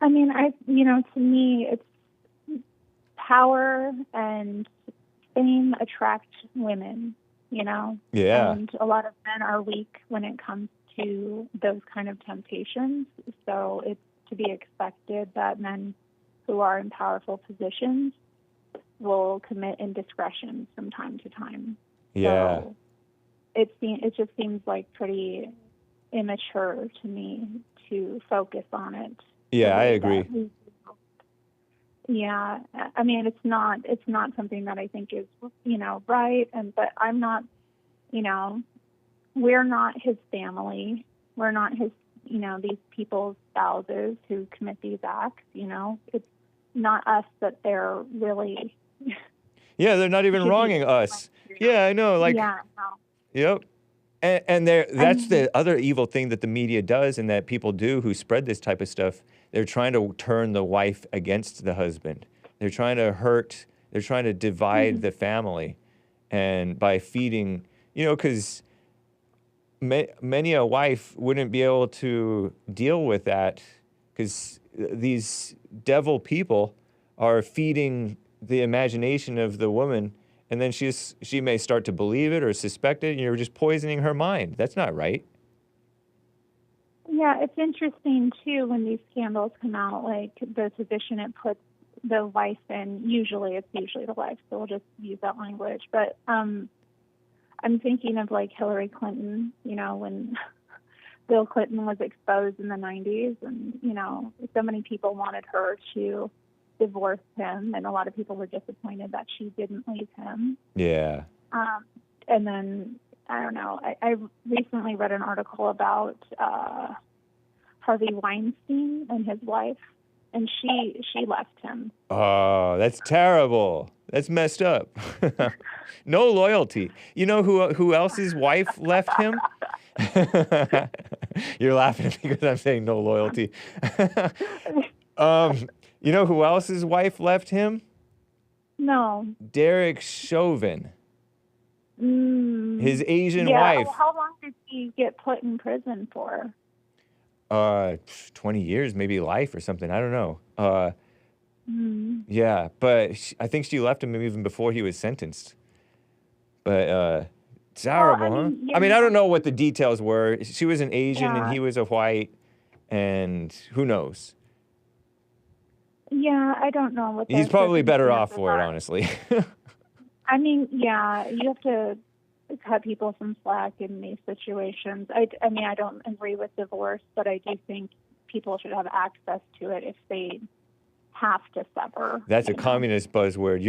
I mean, to me, it's power and fame attract women, Yeah. And a lot of men are weak when it comes to those kind of temptations. So it's to be expected that men who are in powerful positions will commit indiscretions from time to time. Yeah. So it just seems like pretty immature to me to focus on it. Yeah, I agree. Yeah, I mean, it's not something that I think is, right. But I'm not, we're not his family. We're not his, these people's spouses who commit these acts. It's not us that they're really. Yeah, they're not even wronging us. Yeah, I know. Like. Yeah. No. Yep. And that's the other evil thing that the media does and that people do who spread this type of stuff. They're trying to turn the wife against the husband. They're trying to divide the family. And by feeding, because many a wife wouldn't be able to deal with that, because these devil people are feeding the imagination of the woman. And then she may start to believe it or suspect it, and you're just poisoning her mind. That's not right. Yeah, it's interesting, too, when these scandals come out, like the position it puts the wife in. It's usually the wife, so we'll just use that language. But I'm thinking of, like, Hillary Clinton, when Bill Clinton was exposed in the 90s, and, so many people wanted her to divorced him, and a lot of people were disappointed that she didn't leave him. Yeah. And then, I don't know, I recently read an article about Harvey Weinstein and his wife, and she left him. Oh, that's terrible. That's messed up. No loyalty. You know who else's wife left him? You're laughing because I'm saying no loyalty. You know who else's wife left him? No. Derek Chauvin. His Asian yeah. wife. How long did he get put in prison for? 20 years, maybe life or something. I don't know. Yeah, but I think she left him even before he was sentenced. But terrible, huh? I mean, I don't know what the details were. She was an Asian and he was a white, and who knows? Yeah, I don't know what. He's probably better off for it, honestly. I mean, yeah, you have to cut people some slack in these situations. I mean, I don't agree with divorce, but I do think people should have access to it if they have to sever. That's a communist buzzword.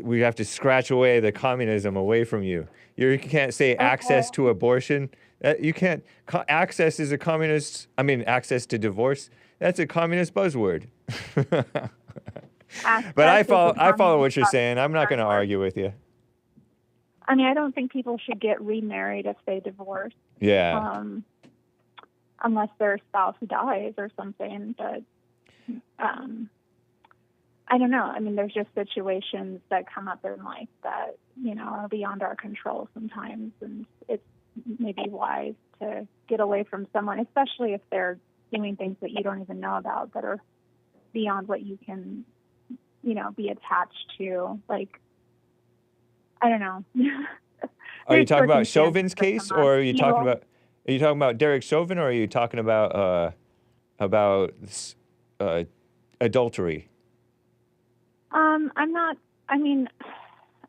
We have to scratch away the communism away from you. You can't say access to abortion. You can't. Access is a communist. I mean, access to divorce. That's a communist buzzword. But I follow what you're saying. I'm not going to argue with you. I mean, I don't think people should get remarried if they divorce. Yeah. Unless their spouse dies or something. But I don't know. I mean, there's just situations that come up in life that, are beyond our control sometimes. And it's maybe wise to get away from someone, especially if they're doing things that you don't even know about that are beyond what you can, be attached to. Like, I don't know. Are you talking about Chauvin's case, or are you talking about Derek Chauvin, or are you talking about adultery? I'm not. I mean,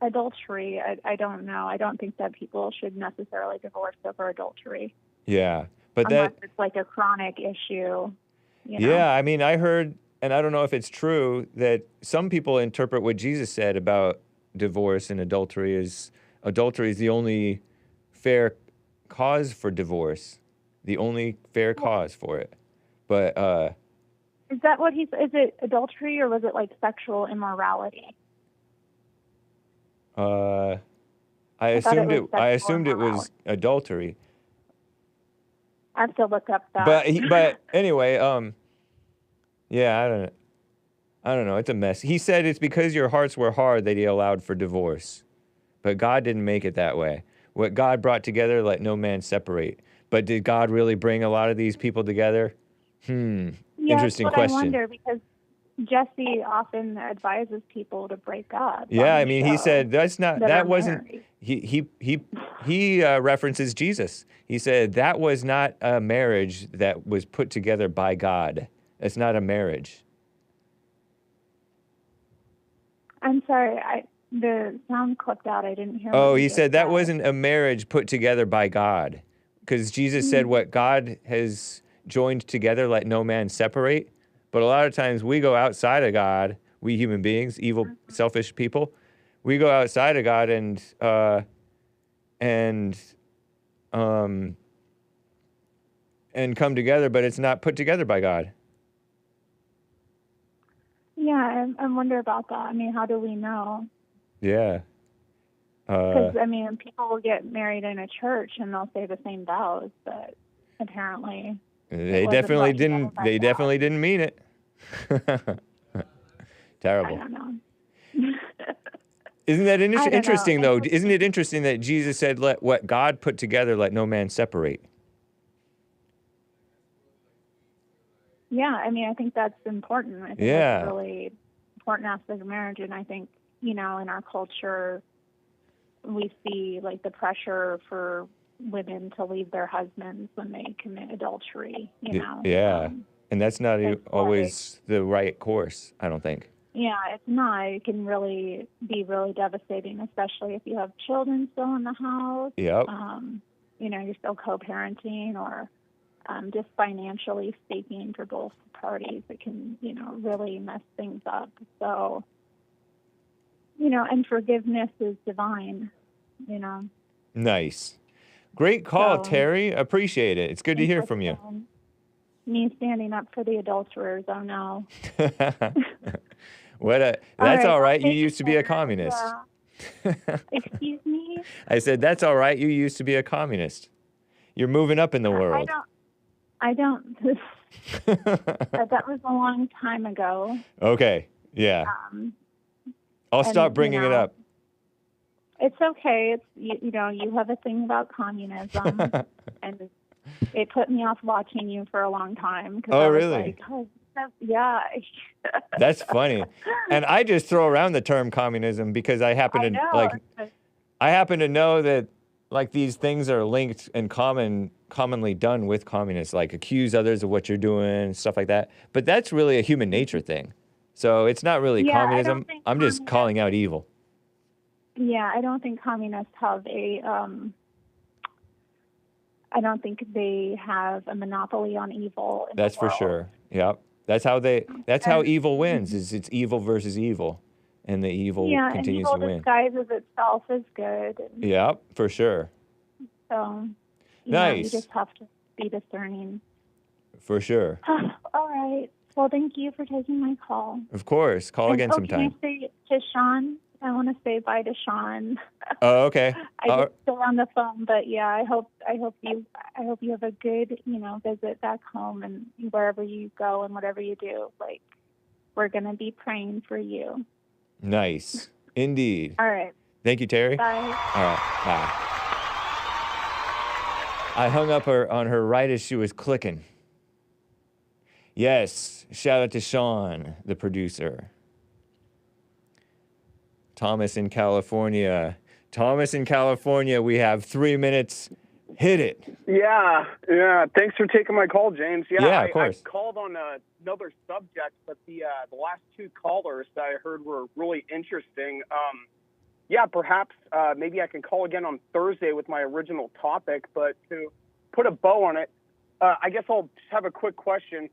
adultery. I don't know. I don't think that people should necessarily divorce over adultery. Yeah, but unless it's like a chronic issue. Yeah, I mean, I heard, and I don't know if it's true, that some people interpret what Jesus said about divorce and adultery as adultery is the only fair cause for divorce, the only fair cause for it. But is that what is it adultery, or was it like sexual immorality? I assumed it was adultery. I have to look up that. But anyway, yeah, I don't know. It's a mess. He said it's because your hearts were hard that he allowed for divorce. But God didn't make it that way. What God brought together, let no man separate. But did God really bring a lot of these people together? Interesting question. I wonder, because Jesse often advises people to break up. Yeah, I mean, he said that wasn't. He references Jesus. He said that was not a marriage that was put together by God. It's not a marriage. I'm sorry, the sound clipped out. I didn't hear. Oh, he said that wasn't a marriage put together by God, because Jesus said what God has joined together, let no man separate. But a lot of times we go outside of God, we human beings, evil, selfish people, we go outside of God and come together, but it's not put together by God. Yeah, I wonder about that. I mean, how do we know? Yeah. Because, I mean, people will get married in a church and they'll say the same vows, but apparently... They definitely didn't. They definitely didn't mean it. Terrible. I don't know. Isn't that interesting, though? Isn't it interesting that Jesus said, "Let what God put together, let no man separate"? Yeah, I mean, I think that's important. I think that's a really important aspect of marriage, and I think, in our culture, we see like the pressure for women to leave their husbands when they commit adultery, Yeah, and that's not always the right course, I don't think. Yeah, it's not. It can really be really devastating, especially if you have children still in the house. Yep. You're still co-parenting, or just financially speaking for both parties, it can, really mess things up. So, and forgiveness is divine, Nice. Great call, Terri. Appreciate it. It's good to hear from you. Me standing up for the adulterers. Oh, no. That's all right. You used to be a communist. Excuse me? I said, that's all right. You used to be a communist. You're moving up in the world. I don't. That was a long time ago. Okay. Yeah. I'll stop bringing it up. It's okay. You have a thing about communism, and it put me off watching you for a long time. Oh, really? Yeah. That's funny. And I just throw around the term communism because I happen to know that like these things are linked and commonly done with communists, like accuse others of what you're doing, stuff like that. But that's really a human nature thing. So it's not really communism. I'm just calling out evil. Yeah, I don't think communists have I don't think they have a monopoly on evil. That's for sure. Yep. That's how evil wins. Is it's evil versus evil, and the evil continues to win. Yeah, and evil disguises itself as good. Yep, for sure. So, nice. You just have to be discerning. For sure. All right. Well, thank you for taking my call. Of course. Call again sometime. Can I say to Sean? I want to say bye to Sean. Oh, okay. I'm still on the phone, but yeah, I hope you have a good, visit back home, and wherever you go and whatever you do, like, we're gonna be praying for you. Nice, indeed. All right. Thank you, Terri. Bye. All right. Bye. I hung up on her right as she was clicking. Yes, shout out to Sean, the producer. Thomas in California. We have 3 minutes. Hit it. Yeah. Thanks for taking my call, James. Yeah, of course. I called on another subject, but the last two callers that I heard were really interesting. Perhaps maybe I can call again on Thursday with my original topic, but to put a bow on it, I guess I'll just have a quick question.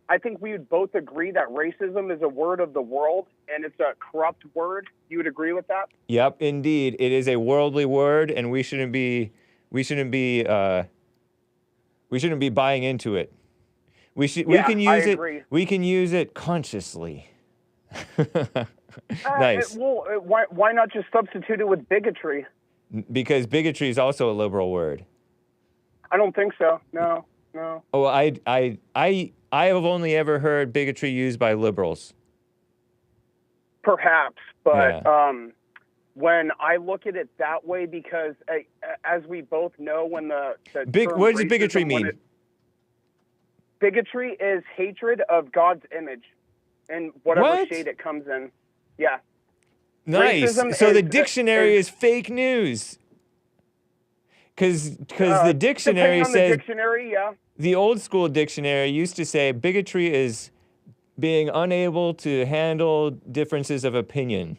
I think we would both agree that racism is a word of the world and it's a corrupt word. You would agree with that? Yep, indeed. It is a worldly word, and we shouldn't be buying into it. We can use it. Agree. We can use it consciously. Nice. Why not just substitute it with bigotry? Because bigotry is also a liberal word. I don't think so. No. Oh, I have only ever heard bigotry used by liberals. Perhaps, but when I look at it that way, because as we both know, when the term what does racism, bigotry mean? Bigotry is hatred of God's image, in whatever shade it comes in. Yeah. Nice. Racism So the dictionary is fake news. Because the dictionary says, the old school dictionary used to say bigotry is being unable to handle differences of opinion.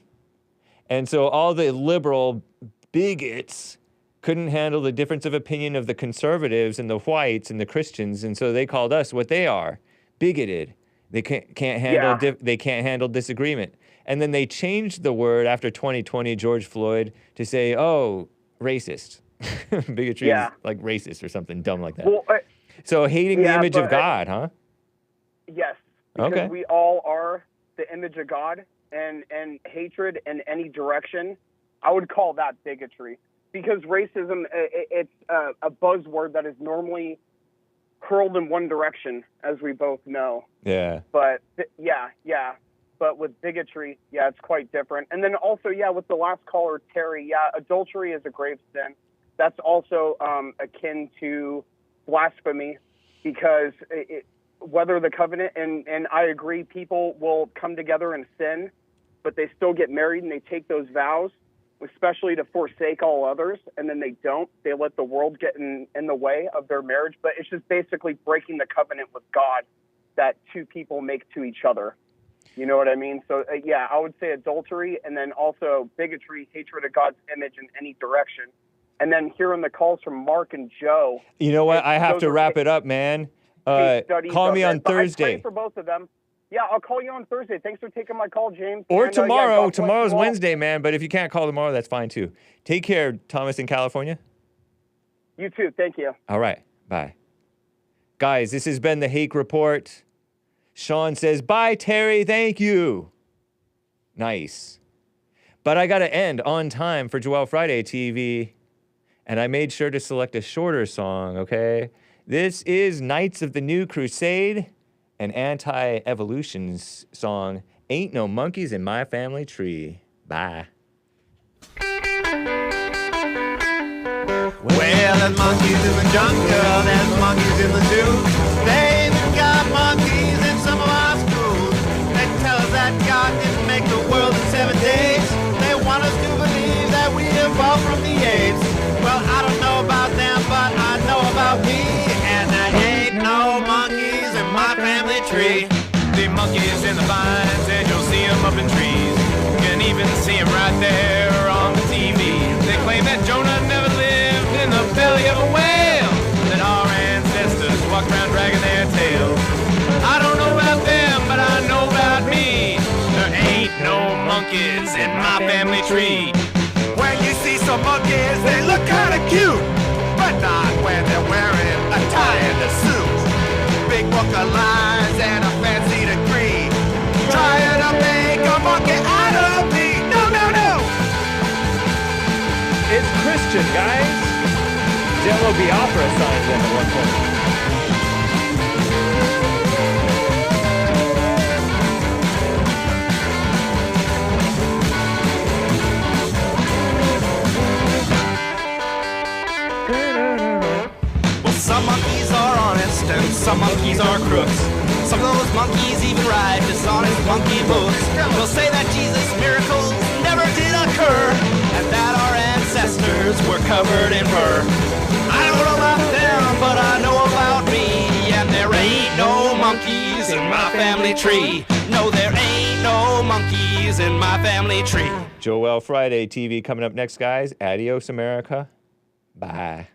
And so all the liberal bigots couldn't handle the difference of opinion of the conservatives and the whites and the Christians, and so they called us what they are, bigoted. They can't handle disagreement. And then they changed the word after 2020, George Floyd, to say, oh, racist. Bigotry is like racist or something dumb like that. Well, so hating the image of God, huh? Yes. Because we all are the image of God, and hatred in any direction, I would call that bigotry. Because racism, it's a buzzword that is normally hurled in one direction, as we both know. Yeah. But, But with bigotry, it's quite different. And then also, with the last caller, Terri, adultery is a grave sin. That's also akin to blasphemy, because whether the covenant, and I agree, people will come together and sin, but they still get married and they take those vows, especially to forsake all others, and then they don't. They let the world get in the way of their marriage, but it's just basically breaking the covenant with God that two people make to each other. You know what I mean? So, I would say adultery, and then also bigotry, hatred of God's image in any direction. And then hearing the calls from Mark and Joe. You know what? I have to wrap it up, man. Call me on Thursday. I pray for both of them. Yeah, I'll call you on Thursday. Thanks for taking my call, James. Or tomorrow. Tomorrow's Wednesday, man. But if you can't call tomorrow, that's fine too. Take care, Thomas in California. You too. Thank you. All right. Bye. Guys, this has been the Hake Report. Sean says, bye, Terri. Thank you. Nice. But I got to end on time for Joel Friday TV. And I made sure to select a shorter song, okay? This is Knights of the New Crusade, an anti-evolutions song, Ain't No Monkeys in My Family Tree. Bye. Well, there's monkeys in the jungle, there's monkeys in the zoo. They even got monkeys in some of our schools. They tell us that God didn't make the world in 7 days. They want us to believe that we evolved from the apes. Well, I don't know about them, but I know about me. And there ain't no monkeys in my family tree. The monkeys in the vines, and you'll see them up in trees. You can even see them right there on the TV. They claim that Jonah never lived in the belly of a whale, that our ancestors walked around dragging their tails. I don't know about them, but I know about me. There ain't no monkeys in my family tree. When you see some monkeys, they look kinda cute, but not when they're wearing a tie and a suit. Big book of lines and a fancy degree, trying to make a monkey out of me. No, no, no! It's Christian, guys. Jello Biafra signed them at one point. Some monkeys are honest and some monkeys are crooks. Some of those monkeys even ride dishonest monkey books. They'll say that Jesus' miracles never did occur, and that our ancestors were covered in fur. I don't know about them, but I know about me. And there ain't no monkeys in my family tree. No, there ain't no monkeys in my family tree. Joel Friday TV coming up next, guys. Adios, America. Bye.